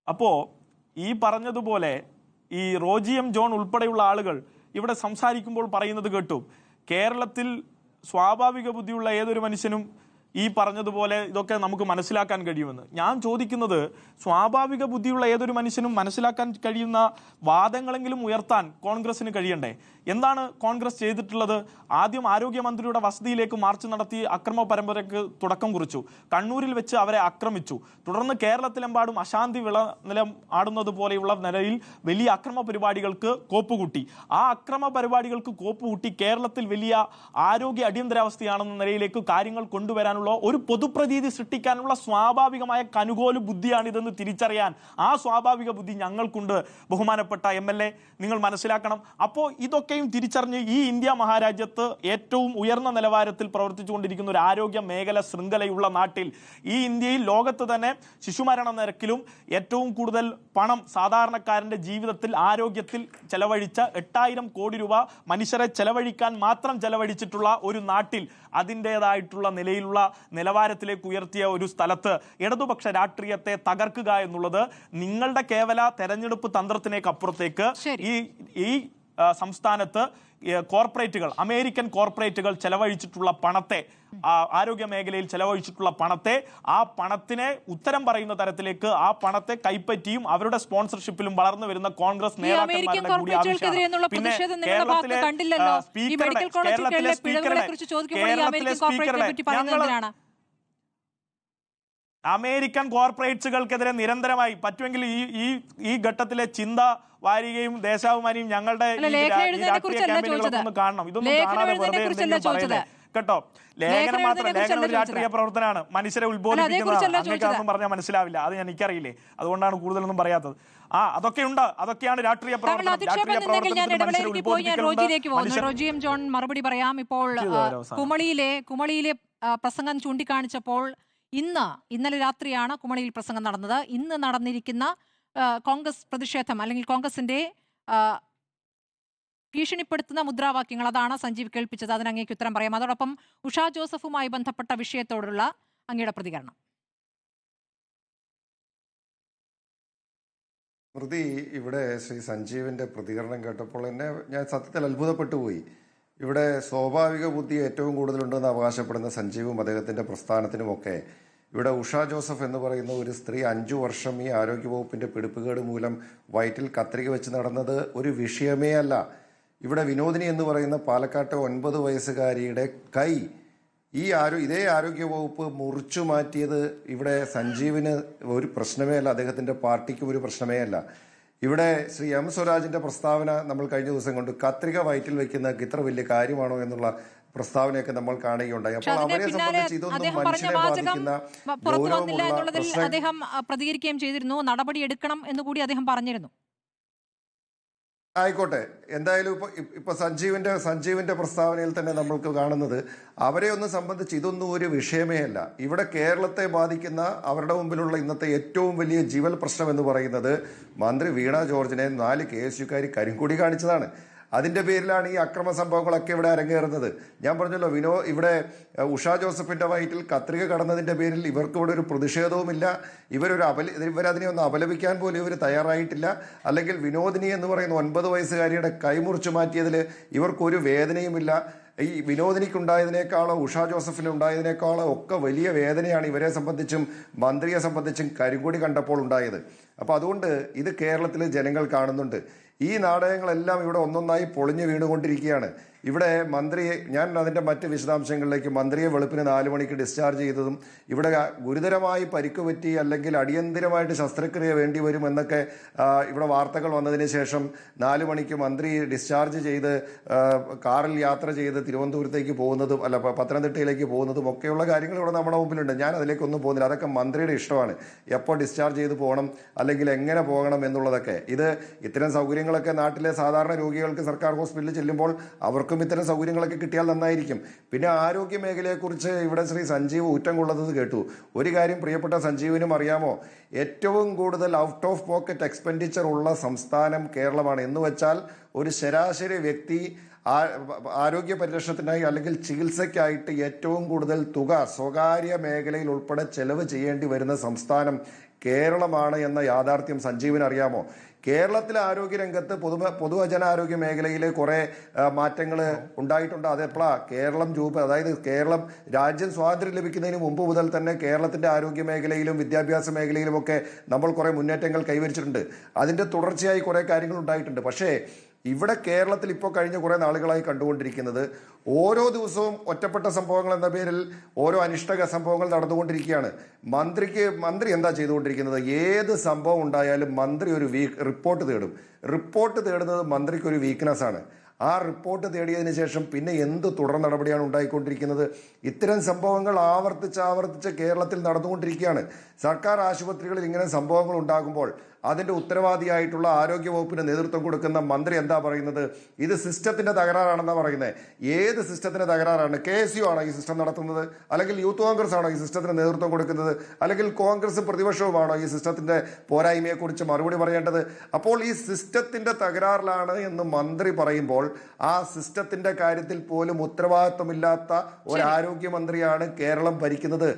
അപ്പോ ഈ പറഞ്ഞതുപോലെ ഈ റോജി എം ജോൺ ഉൾപ്പെടെയുള്ള ആളുകൾ ഇവിടെ സംസാരിക്കുമ്പോൾ പറയുന്നത് കേട്ടു, കേരളത്തിൽ സ്വാഭാവിക ബുദ്ധിയുള്ള ഏതൊരു മനുഷ്യനും ഈ പറഞ്ഞതുപോലെ ഇതൊക്കെ നമുക്ക് മനസ്സിലാക്കാൻ കഴിയുമെന്ന്. ഞാൻ ചോദിക്കുന്നത്, സ്വാഭാവിക ബുദ്ധിയുള്ള ഏതൊരു മനുഷ്യനും മനസ്സിലാക്കാൻ കഴിയുന്ന വാദങ്ങളെങ്കിലും ഉയർത്താൻ കോൺഗ്രസിന് കഴിയണ്ടേ? എന്താണ് കോൺഗ്രസ് ചെയ്തിട്ടുള്ളത്? ആദ്യം ആരോഗ്യമന്ത്രിയുടെ വസതിയിലേക്ക് മാർച്ച് നടത്തി അക്രമ പരമ്പരയ്ക്ക് തുടക്കം കുറിച്ചു. കണ്ണൂരിൽ വെച്ച് അവരെ ആക്രമിച്ചു. തുടർന്ന് കേരളത്തിലെമ്പാടും അശാന്തി നിലം ആടുന്നത് പോലെയുള്ള നിലയിൽ വലിയ അക്രമ പരിപാടികൾക്ക് കോപ്പുകൂട്ടി. ആ അക്രമ പരിപാടികൾക്ക് കോപ്പുകൂട്ടി കേരളത്തിൽ വലിയ ആരോഗ്യ അടിയന്തരാവസ്ഥയാണെന്ന നിലയിലേക്ക് കാര്യങ്ങൾ കൊണ്ടുവരാനുള്ള സൃഷ്ടിക്കാനുള്ള, ഒരു പൊതുപ്രതീതി സൃഷ്ടിക്കാനുള്ള സ്വാഭാവികമായ കനുകോല് ബുദ്ധിയാണിതെന്ന് തിരിച്ചറിയാൻ ആ സ്വാഭാവിക ബുദ്ധി ഞങ്ങൾക്കുണ്ട് ബഹുമാനപ്പെട്ട MLA, നിങ്ങൾ മനസ്സിലാക്കണം. അപ്പോൾ ഇതൊക്കെയും തിരിച്ചറിഞ്ഞ് ഈ ഇന്ത്യ മഹാരാജ്യത്ത് ഏറ്റവും ഉയർന്ന നിലവാരത്തിൽ പ്രവർത്തിച്ചുകൊണ്ടിരിക്കുന്ന ഒരു ആരോഗ്യ മേഖല ശൃംഖലയുള്ള നാട്ടിൽ, ഈ ഇന്ത്യയിൽ ലോകത്ത് തന്നെ ശിശുമരണ നിരക്കിലും ഏറ്റവും കൂടുതൽ പണം സാധാരണക്കാരൻ്റെ ജീവിതത്തിൽ ആരോഗ്യത്തിൽ ചെലവഴിച്ച 8000 കോടി രൂപ മനുഷ്യരെ ചെലവഴിക്കാൻ മാത്രം ചെലവഴിച്ചിട്ടുള്ള ഒരു നാട്ടിൽ അതിൻ്റെതായിട്ടുള്ള നിലയിലുള്ള നിലവാരത്തിലേക്ക് ഉയർത്തിയ ഒരു സ്ഥലത്ത് ഇടതുപക്ഷ രാഷ്ട്രീയത്തെ തകർക്കുക എന്നുള്ളത് നിങ്ങളുടെ കേവല തെരഞ്ഞെടുപ്പ് തന്ത്രത്തിനേക്കപ്പുറത്തേക്ക് ഈ സംസ്ഥാനത്ത് കോർപ്പറേറ്റുകൾ, അമേരിക്കൻ കോർപ്പറേറ്റുകൾ ചെലവഴിച്ചിട്ടുള്ള പണത്തെ, ആരോഗ്യ മേഖലയിൽ ചെലവഴിച്ചിട്ടുള്ള പണത്തെ, ആ പണത്തിനെ ഉത്തരം പറയുന്ന തരത്തിലേക്ക് ആ പണത്തെ കൈപ്പറ്റിയും അവരുടെ സ്പോൺസർഷിപ്പിലും വളർന്നു വരുന്ന കോൺഗ്രസ് നേതാക്കന്മാരുടെ കൂടി ആവശ്യമാണ്. പിന്നെ കേരളത്തിലെ സ്പീക്കറുടെ അമേരിക്കൻ കോർപ്പറേറ്റ്സുകൾക്കെതിരെ നിരന്തരമായി പറ്റുമെങ്കിൽ ഈ ഘട്ടത്തിലെ ചിന്ത വാരികയും ദേശാഭിമാനിയും ഞങ്ങളുടെ രാഷ്ട്രീയ ക്യാമ്പയിനുകളൊക്കെ കാണണം. ഇതൊന്നും കാണാതെ വെറുതെ എന്തെങ്കിലും പറയല്ലേ കേട്ടോ. ലേഖനം മാത്രം, ലേഖനം ഒരു രാഷ്ട്രീയ പ്രവർത്തനമാണ്, മനുഷ്യരെ ഉത്ബോധിപ്പിക്കുന്നതാണ്. അങ്ങനെയൊന്നും പറഞ്ഞാൽ മനസ്സിലാവില്ല, അത് എനിക്കറിയില്ലേ, അതുകൊണ്ടാണ് കൂടുതലൊന്നും പറയാത്തത്. അതൊക്കെ ഉണ്ട്, അതൊക്കെയാണ് രാഷ്ട്രീയ പ്രവർത്തനം. റോജിയും ജോൺ മറുപടി പറയാം. ഇപ്പോൾ കുമളിയിലെ പ്രസംഗം ചൂണ്ടിക്കാണിച്ചപ്പോൾ ഇന്നലെ രാത്രിയാണ് കുമളിയിൽ പ്രസംഗം നടന്നത്. ഇന്ന് നടന്നിരിക്കുന്ന കോൺഗ്രസ് പ്രതിഷേധം അല്ലെങ്കിൽ കോൺഗ്രസിന്റെ ഭീഷണിപ്പെടുത്തുന്ന മുദ്രാവാക്യങ്ങൾ, അതാണ് സഞ്ജീവ് കേൾപ്പിച്ചത്. അതിന് അങ്ങേക്ക് ഉത്തരം പറയാം. അതോടൊപ്പം ഉഷാ ജോസഫുമായി ബന്ധപ്പെട്ട വിഷയത്തോടുള്ള അങ്ങയുടെ പ്രതികരണം. സ്മൃതി, ഇവിടെ ശ്രീ സഞ്ജീവിന്റെ പ്രതികരണം കേട്ടപ്പോൾ ഞാൻ സത്യത്തിൽ അത്ഭുതപ്പെട്ടു പോയി. ഇവിടെ സ്വാഭാവിക ബുദ്ധി ഏറ്റവും കൂടുതലുണ്ടെന്ന് അവകാശപ്പെടുന്ന സഞ്ജീവും അദ്ദേഹത്തിന്റെ പ്രസ്ഥാനത്തിനുമൊക്കെ ഇവിടെ ഉഷാ ജോസഫ് എന്ന് പറയുന്ന ഒരു സ്ത്രീ 5 വർഷം ഈ ആരോഗ്യവകുപ്പിന്റെ പിടിപ്പുകേട് മൂലം വയറ്റിൽ കത്രിക വെച്ച് നടന്നത് ഒരു വിഷയമേ അല്ല. ഇവിടെ വിനോദിനി എന്ന് പറയുന്ന പാലക്കാട്ടെ 9 വയസ്സുകാരിയുടെ കൈ ഇതേ ആരോഗ്യവകുപ്പ് മുറിച്ചു മാറ്റിയത് ഇവിടെ സഞ്ജീവിന് ഒരു പ്രശ്നമേ അല്ല, അദ്ദേഹത്തിന്റെ പാർട്ടിക്കും ഒരു പ്രശ്നമേ അല്ല. ഇവിടെ ശ്രീ M സ്വരാജിന്റെ പ്രസ്താവന നമ്മൾ കഴിഞ്ഞ ദിവസം കൊണ്ട് കത്രിക വയറ്റിൽ വെക്കുന്ന ഇത്ര വലിയ കാര്യമാണോ എന്നുള്ള പ്രസ്താവനയൊക്കെ നമ്മൾ കാണുകയുണ്ടായി. അപ്പോൾ അവരെ സംബന്ധിച്ച് ഇതൊന്നും മനുഷ്യനെ ബാധിക്കുന്ന ഗൗരവമുള്ള അദ്ദേഹം പ്രതികരിക്കുകയും ചെയ്തിരുന്നു. നടപടി എടുക്കണം എന്ന് കൂടി അദ്ദേഹം പറഞ്ഞിരുന്നു. ആയിക്കോട്ടെ, എന്തായാലും ഇപ്പൊ സഞ്ജീവിന്റെ പ്രസ്താവനയിൽ തന്നെ നമ്മൾക്ക് കാണുന്നത് അവരെ ഒന്നും സംബന്ധിച്ച് ഇതൊന്നും ഒരു വിഷയമേ അല്ല. ഇവിടെ കേരളത്തെ ബാധിക്കുന്ന അവരുടെ മുമ്പിലുള്ള ഇന്നത്തെ ഏറ്റവും വലിയ ജീവൽ പ്രശ്നം എന്ന് പറയുന്നത് മന്ത്രി വീണ ജോർജിനെ 4 KSUക്കാർ കരിങ്കൊടി കാണിച്ചതാണ്. അതിന്റെ പേരിലാണ് ഈ അക്രമ സംഭവങ്ങളൊക്കെ ഇവിടെ അരങ്ങേറുന്നത്. ഞാൻ പറഞ്ഞല്ലോ, ഇവിടെ ഉഷാ ജോസഫിന്റെ വയറ്റിൽ കത്രിക കടന്നതിന്റെ പേരിൽ ഇവർക്ക് ഇവിടെ ഒരു പ്രതിഷേധവുമില്ല. ഇവരതിനെ ഒന്ന് അപലപിക്കാൻ പോലും ഇവർ തയ്യാറായിട്ടില്ല. അല്ലെങ്കിൽ വിനോദിനി എന്ന് പറയുന്ന 9 വയസ്സുകാരിയുടെ കൈമുറിച്ചു മാറ്റിയതിൽ ഇവർക്കൊരു വേദനയുമില്ല. ഈ വിനോദിനിക്കുണ്ടായതിനേക്കാളോ ഉഷാ ജോസഫിന് ഉണ്ടായതിനേക്കാളോ ഒക്കെ വലിയ വേദനയാണ് ഇവരെ സംബന്ധിച്ചും മന്ത്രിയെ സംബന്ധിച്ചും കരിങ്കൊടി കണ്ടപ്പോൾ ഉണ്ടായത്. അപ്പൊ അതുകൊണ്ട് ഇത് കേരളത്തിലെ ജനങ്ങൾ കാണുന്നുണ്ട്. ഈ നാടകങ്ങളെല്ലാം ഇവിടെ ഒന്നൊന്നായി പൊളിഞ്ഞു വീണുകൊണ്ടിരിക്കുകയാണ്. ഇവിടെ മന്ത്രിയെ, ഞാൻ അതിന്റെ മറ്റ് വിശദാംശങ്ങളിലേക്ക്, മന്ത്രിയെ വെളുപ്പിന് 4 മണിക്ക് ഡിസ്ചാർജ് ചെയ്തതും ഇവിടെ ഗുരുതരമായി പരിക്ക് പറ്റി അല്ലെങ്കിൽ അടിയന്തിരമായിട്ട് ശസ്ത്രക്രിയ വേണ്ടി വരും എന്നൊക്കെ ഇവിടെ വാർത്തകൾ വന്നതിന് ശേഷം 4 മണിക്ക് മന്ത്രി ഡിസ്ചാർജ് ചെയ്ത് കാറിൽ യാത്ര ചെയ്ത് തിരുവനന്തപുരത്തേക്ക് പോകുന്നതും പത്തനംതിട്ടയിലേക്ക് പോകുന്നതും ഒക്കെയുള്ള കാര്യങ്ങൾ ഇവിടെ നമ്മുടെ മുമ്പിലുണ്ട്. ഞാൻ അതിലേക്കൊന്നും പോകുന്നില്ല, അതൊക്കെ മന്ത്രിയുടെ ഇഷ്ടമാണ്, എപ്പോൾ ഡിസ്ചാർജ് ചെയ്ത് പോകണം അല്ലെങ്കിൽ എങ്ങനെ പോകണം എന്നുള്ളതൊക്കെ. ഇത്തരം സൗകര്യങ്ങളൊക്കെ നാട്ടിലെ സാധാരണ രോഗികൾക്ക് സർക്കാർ ഹോസ്പിറ്റലിൽ ചെല്ലുമ്പോൾ അവർക്ക് ഇത്തരം സൗകര്യങ്ങളൊക്കെ കിട്ടിയാൽ നന്നായിരിക്കും. പിന്നെ ആരോഗ്യ മേഖലയെക്കുറിച്ച് ഇവിടെ ശ്രീ സഞ്ജീവ് ഊറ്റം കൊള്ളുന്നത് കേട്ടു. ഒരു കാര്യം പ്രിയപ്പെട്ട സഞ്ജീവിനും അറിയാമോ, ഏറ്റവും കൂടുതൽ ഔട്ട് ഓഫ് പോക്കറ്റ് എക്സ്പെൻഡിച്ചർ ഉള്ള സംസ്ഥാനം കേരളമാണ്. എന്ന് വെച്ചാൽ ഒരു ശരാശരി വ്യക്തി ആരോഗ്യ പരിരക്ഷണത്തിനായി അല്ലെങ്കിൽ ചികിത്സയ്ക്കായിട്ട് ഏറ്റവും കൂടുതൽ തുക സ്വകാര്യ മേഖലയിൽ ഉൾപ്പെടെ ചെലവ് ചെയ്യേണ്ടി വരുന്ന സംസ്ഥാനം കേരളമാണ് എന്ന യാഥാർത്ഥ്യം സഞ്ജീവിന് അറിയാമോ? കേരളത്തിലെ ആരോഗ്യരംഗത്ത് പൊതുജനാരോഗ്യ മേഖലയിൽ കുറെ മാറ്റങ്ങൾ ഉണ്ടായിട്ടുണ്ട്. അതെപ്പോഴാ കേരളം അതായത് കേരളം രാജ്യം സ്വാതന്ത്ര്യം ലഭിക്കുന്നതിന് മുമ്പ് മുതൽ തന്നെ കേരളത്തിന്റെ ആരോഗ്യ മേഖലയിലും വിദ്യാഭ്യാസ മേഖലയിലുമൊക്കെ നമ്മൾ കുറെ മുന്നേറ്റങ്ങൾ കൈവരിച്ചിട്ടുണ്ട്. അതിന്റെ തുടർച്ചയായി കുറെ കാര്യങ്ങൾ ഉണ്ടായിട്ടുണ്ട്. പക്ഷേ ഇവിടെ കേരളത്തിൽ ഇപ്പോൾ കഴിഞ്ഞ കുറെ നാളുകളായി കണ്ടുകൊണ്ടിരിക്കുന്നത് ഓരോ ദിവസവും ഒറ്റപ്പെട്ട സംഭവങ്ങൾ എന്ന പേരിൽ ഓരോ അനിഷ്ടക സംഭവങ്ങൾ നടന്നുകൊണ്ടിരിക്കുകയാണ്. മന്ത്രി എന്താ ചെയ്തുകൊണ്ടിരിക്കുന്നത്? ഏത് സംഭവം ഉണ്ടായാലും മന്ത്രി ഒരു റിപ്പോർട്ട് തേടും. റിപ്പോർട്ട് തേടുന്നത് മന്ത്രിക്ക് ഒരു വീക്ക്നെസ് ആണ്. ആ റിപ്പോർട്ട് തേടിയതിന് ശേഷം പിന്നെ എന്ത് തുടർ നടപടിയാണ് ഉണ്ടായിക്കൊണ്ടിരിക്കുന്നത്? ഇത്തരം സംഭവങ്ങൾ ആവർത്തിച്ച് കേരളത്തിൽ നടന്നുകൊണ്ടിരിക്കുകയാണ്. സർക്കാർ ആശുപത്രികളിൽ ഇങ്ങനെ സംഭവങ്ങൾ ഉണ്ടാകുമ്പോൾ അതിന്റെ ഉത്തരവാദിയായിട്ടുള്ള ആരോഗ്യവകുപ്പിന് നേതൃത്വം കൊടുക്കുന്ന മന്ത്രി എന്താ പറയുന്നത്? ഇത് സിസ്റ്റത്തിന്റെ തകരാറാണെന്നാണ് പറയുന്നത്. ഏത് സിസ്റ്റത്തിന്റെ തകരാറാണ്? KSU ആണോ ഈ സിസ്റ്റം നടത്തുന്നത്? അല്ലെങ്കിൽ യൂത്ത് കോൺഗ്രസ് ആണോ ഈ സിസ്റ്റത്തിന് നേതൃത്വം കൊടുക്കുന്നത്? അല്ലെങ്കിൽ കോൺഗ്രസും പ്രതിപക്ഷവുമാണോ ഈ സിസ്റ്റത്തിന്റെ പോരായ്മയെക്കുറിച്ച് മറുപടി പറയേണ്ടത്? അപ്പോൾ ഈ സിസ്റ്റത്തിന്റെ തകരാറിലാണ് എന്ന് മന്ത്രി പറയുമ്പോൾ ആ സിസ്റ്റത്തിന്റെ കാര്യത്തിൽ പോലും ഉത്തരവാദിത്വമില്ലാത്ത ഒരു ആരോഗ്യമന്ത്രിയാണ് കേരളം ഭരിക്കുന്നത്.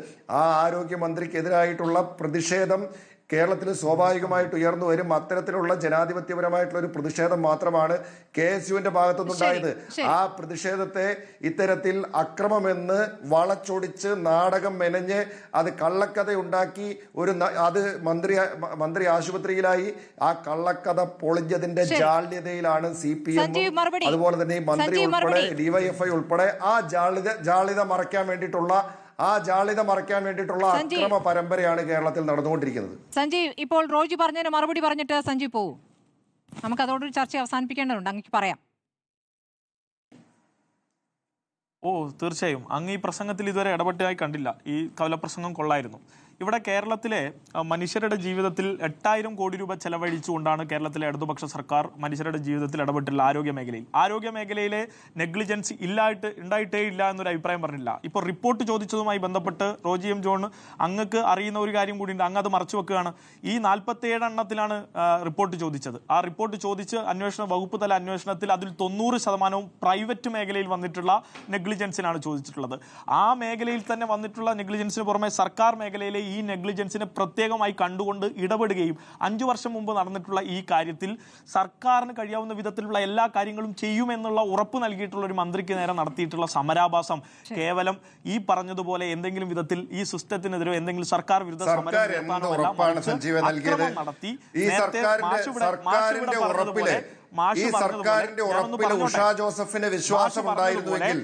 ആ ആരോഗ്യമന്ത്രിക്കെതിരായിട്ടുള്ള പ്രതിഷേധം കേരളത്തിൽ സ്വാഭാവികമായിട്ട് ഉയർന്നു വരും. അത്തരത്തിലുള്ള ജനാധിപത്യപരമായിട്ടുള്ള ഒരു പ്രതിഷേധം മാത്രമാണ് KSUവിന്റെ ഭാഗത്തുനിന്നുണ്ടായത്. ആ പ്രതിഷേധത്തെ ഇത്തരത്തിൽ അക്രമമെന്ന് വളച്ചൊടിച്ച് നാടകം മെനഞ്ഞ് അത് കള്ളക്കഥയുണ്ടാക്കി അത് മന്ത്രി ആശുപത്രിയിലായി. ആ കള്ളക്കഥ പൊളിഞ്ഞതിന്റെ ജാള്യതയിലാണ് CPM അതുപോലെ തന്നെ മന്ത്രി ഉൾപ്പെടെ DYFI ഉൾപ്പെടെ ആ ജാള്യത മറയ്ക്കാൻ വേണ്ടിയിട്ടുള്ള അക്രമ പരമ്പരയാണ് കേരളത്തിൽ നടന്നുകൊണ്ടിരിക്കുന്നത്. സഞ്ജീവ്, ഇപ്പോൾ റോജി പറഞ്ഞതിന് മറുപടി പറഞ്ഞിട്ട് സഞ്ജീവ് പോവും. നമുക്ക് അതോടൊരു ചർച്ച അവസാനിപ്പിക്കേണ്ടതുണ്ട്. അങ്ങ് പറയാം. തീർച്ചയായും അങ്ങ് ഈ പ്രസംഗത്തിൽ ഇതുവരെ ഇടപെട്ടതായി കണ്ടില്ല. ഈ കവലപ്രസംഗം കൊള്ളായിരുന്നു. ഇവിടെ കേരളത്തിലെ മനുഷ്യരുടെ ജീവിതത്തിൽ 8,000 കോടി രൂപ ചെലവഴിച്ചുകൊണ്ടാണ് കേരളത്തിലെ ഇടതുപക്ഷ സർക്കാർ മനുഷ്യരുടെ ജീവിതത്തിൽ ഇടപെട്ടുള്ള ആരോഗ്യ മേഖലയിലെ നെഗ്ലിജൻസ് ഉണ്ടായിട്ടേ ഇല്ല എന്നൊരു അഭിപ്രായം പറഞ്ഞില്ല. ഇപ്പോൾ റിപ്പോർട്ട് ചോദിച്ചതുമായി ബന്ധപ്പെട്ട് റോജി എം ജോൺ അങ്ങക്ക് അറിയുന്ന ഒരു കാര്യം കൂടിയുണ്ട്. അങ്ങ് അത് മറച്ചു വെക്കുകയാണ്. ഈ 47 എണ്ണത്തിലാണ് റിപ്പോർട്ട് ചോദിച്ചത്. ആ റിപ്പോർട്ട് ചോദിച്ച് വകുപ്പ് തല അന്വേഷണത്തിൽ അതിൽ 90% പ്രൈവറ്റ് മേഖലയിൽ വന്നിട്ടുള്ള നെഗ്ലിജൻസിനാണ് ചോദിച്ചിട്ടുള്ളത്. ആ മേഖലയിൽ തന്നെ വന്നിട്ടുള്ള നെഗ്ലിജൻസിന് പുറമെ സർക്കാർ മേഖലയിലെ ഈ നെഗ്ലിജൻസിനെ പ്രത്യേകമായി കണ്ടുകൊണ്ട് ഇടപെടുകയും 5 വർഷം മുമ്പ് നടന്നിട്ടുള്ള ഈ കാര്യത്തിൽ സർക്കാരിന് കഴിയാവുന്ന വിധത്തിലുള്ള എല്ലാ കാര്യങ്ങളും ചെയ്യുമെന്നുള്ള ഉറപ്പ് നൽകിയിട്ടുള്ള ഒരു മന്ത്രിക്ക് നേരെ നടത്തിയിട്ടുള്ള സമരാഭാസം കേവലം ഈ പറഞ്ഞതുപോലെ എന്തെങ്കിലും വിധത്തിൽ ഈ സിസ്റ്റത്തിനെതിരെ എന്തെങ്കിലും സർക്കാർ വിരുദ്ധ സമരം നടത്തി ഈ സർക്കാരിന്റെ ഉറപ്പിൽ ഉഷാ ജോസഫിന് വിശ്വാസം ഉണ്ടായിരുന്നുവെങ്കിൽ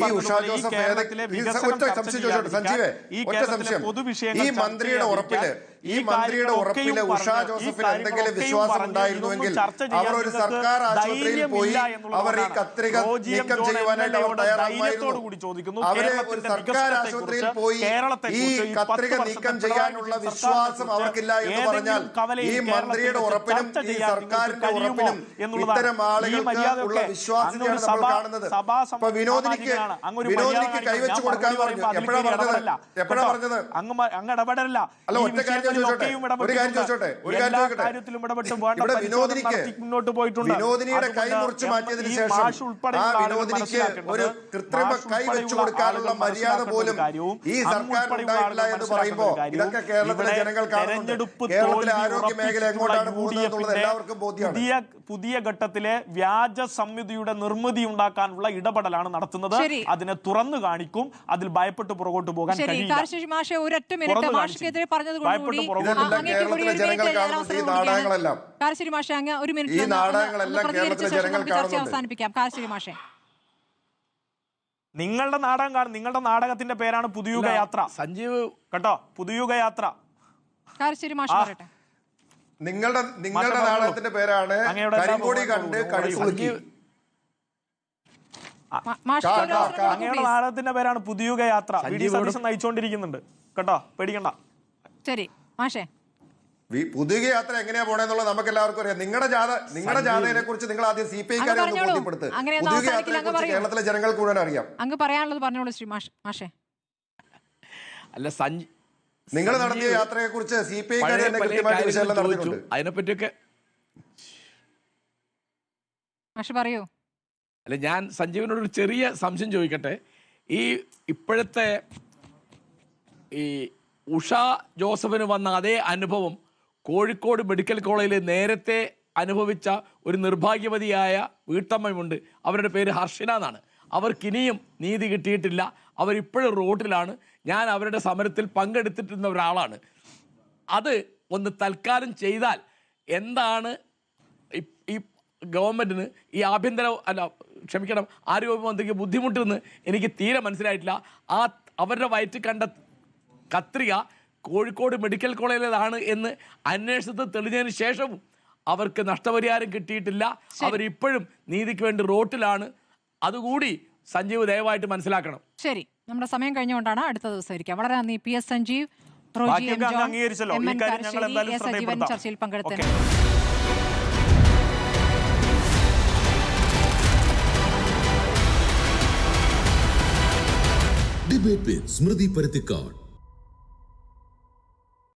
ഈ ഉഷാ ജോസഫ് ഈ മന്ത്രിയുടെ ഉറപ്പില് ഉഷാ ജോസഫിന് എന്തെങ്കിലും വിശ്വാസം ഉണ്ടായിരുന്നുവെങ്കിൽ അവർ ഒരു സർക്കാർ ആശുപത്രിയിൽ പോയി അവർ ഈ കത്രിക നീക്കം ചെയ്യുവാനായിട്ട് അവർ തയ്യാറാകുമായിരുന്നു. അവര് ഒരു സർക്കാർ ആശുപത്രിയിൽ പോയി ഈ കത്രിക നീക്കം ചെയ്യാനുള്ള വിശ്വാസം അവർക്കില്ല എന്ന് പറഞ്ഞാൽ ഈ മന്ത്രിയുടെ ഉറപ്പിനും ഈ സർക്കാരിന്റെ ഉറപ്പിനും ഇത്തരം ആളുകൾക്ക് ഉള്ള വിശ്വാസത്തെയാണ് നമ്മൾ കാണുന്നത്. ഇപ്പൊ വിനോദിനിക്ക് കൈവച്ചു കൊടുക്കാൻ പറഞ്ഞു. എപ്പോഴാ പറഞ്ഞത്? അങ്ങ് ഇടപെടല്ല. അല്ല, ഒരു കാര്യം ചോദിച്ചോട്ടെ. ഇവിടെ വിനോദിനിയുടെ കൈ മുറിച്ച് മാറ്റിയതിനു ശേഷം ആ വിനോദിനിക്ക് ഒരു കൃത്രിമ കൈ വെച്ചു കൊടുക്കാനുള്ള മര്യാദ പോലും ഈ സർക്കാർ ഉണ്ടായിട്ടില്ല എന്ന് പറയുമ്പോ ഇതൊക്കെ കേരളത്തിലെ ജനങ്ങൾ കാണുന്നുണ്ട്. കേരളത്തിലെ ആരോഗ്യ മേഖല എങ്ങോട്ടാണ് പോകുന്നത് എന്നുള്ളത് എല്ലാവർക്കും ബോധ്യമാണ്. പുതിയ ഘട്ടത്തിലെ വ്യാജ സംഹിതയുടെ നിർമ്മിതി ഉണ്ടാക്കാനുള്ള ഇടപെടലാണ് നടത്തുന്നത്. അതിനെ തുറന്നു കാണിക്കും. അതിൽ ഭയപ്പെട്ട് പുറകോട്ട് പോകാൻ കഴിയില്ല. നിങ്ങളുടെ നാടകം കാണും. നിങ്ങളുടെ നാടകത്തിന്റെ പേരാണ് പുതുയുഗ യാത്ര. സഞ്ജീവ് കേട്ടോ, പുതുയുഗ യാത്ര. നിങ്ങളുടെ നാടകത്തിന്റെ പേരാണ് കരിങ്കൊടി കണ്ട് കടിസുളുക്കി. അങ്ങയുടെ നാടകത്തിന്റെ പേരാണ് പുതുയുഗ യാത്ര. നയിച്ചുകൊണ്ടിരിക്കുന്നുണ്ട് കേട്ടോ, പേടിക്കണ്ട. ശരി മാഷേ, പുതുയുഗ യാത്ര എങ്ങനെയാ പോണെന്നുള്ളത് നമുക്ക് എല്ലാവർക്കും അറിയാം. നിങ്ങളുടെ ജാഥയെ കുറിച്ച് നിങ്ങൾ ആദ്യം CPIക്കാരെ ഒന്ന് ബോധ്യപ്പെടുത്ത്. പുതുയുഗ യാത്രയെ കുറിച്ച് കേരളത്തിലെ ജനങ്ങൾക്ക് മുഴുവൻ അറിയാം. അങ്ങ് പറയാനുള്ളത് പറഞ്ഞോളൂ ശ്രീ മാഷേ. അല്ല, നിങ്ങൾ നടത്തിയ യാത്രയെ കുറിച്ച് CPIക്കാരെ തന്നെ കൃത്യമായിട്ട് വിശകലനം നടത്തിയിട്ടുണ്ട്. അതിനെപ്പറ്റിയൊക്കെ മാഷ് പറയൂ. അല്ല, ഞാൻ സഞ്ജീവിനോട് ഒരു ചെറിയ സംശയം ചോദിക്കട്ടെ. ഇപ്പോഴത്തെ ഈ ഉഷ ജോസഫിന് വന്ന അതേ അനുഭവം കോഴിക്കോട് മെഡിക്കൽ കോളേജിൽ നേരത്തെ അനുഭവിച്ച ഒരു നിർഭാഗ്യവതിയായ വീട്ടമ്മയുണ്ട്. അവരുടെ പേര് ഹർഷിന എന്നാണ്. അവർക്കിനിയും നീതി കിട്ടിയിട്ടില്ല. അവരിപ്പോഴും റോഡിലാണ്. ഞാൻ അവരുടെ സമരത്തിൽ പങ്കെടുത്തിട്ടുള്ള ഒരാളാണ്. അത് ഒന്ന് തൽക്കാലം ചെയ്താൽ എന്താണ് ഈ ഗവൺമെൻറ്റിന് ഈ ആരോഗ്യമന്ത്രിക്ക് ബുദ്ധിമുട്ടെന്ന് എനിക്ക് തീരെ മനസ്സിലായിട്ടില്ല. അവരുടെ വയറ്റിൽ കണ്ട കത്രിക കോഴിക്കോട് മെഡിക്കൽ കോളേജിലാണ് എന്ന് അന്വേഷണത്തിൽ തെളിഞ്ഞതിന് ശേഷവും അവർക്ക് നഷ്ടപരിഹാരം കിട്ടിയിട്ടില്ല. അവരിപ്പോഴും നീതിക്ക് വേണ്ടി റോട്ടിലാണ്. അതുകൂടി സഞ്ജീവ് ദയവായിട്ട് മനസ്സിലാക്കണം. ശരി, നമ്മുടെ സമയം കഴിഞ്ഞുകൊണ്ടാണ് അടുത്ത ദിവസം ഇരിക്കാം. വളരെ നന്ദി PS സഞ്ജീവ്, റോജി ബാക്കിയൊക്കെ എം അങ്ങ് ജോൺ, അംഗീകരിച്ചല്ലോ. MN ഈ കാര്യം ഞങ്ങൾ കാരശ്ശേരി, എന്തായാലും എസ് സജീവൻ ശ്രദ്ധയിൽപ്പെടുത്താം. ചർച്ചയിൽ പങ്കെടുത്തത്. ഓക്കേ. ഡിബേറ്റ് വിത്ത് സ്മൃതി പരുത്തിക്കാട്.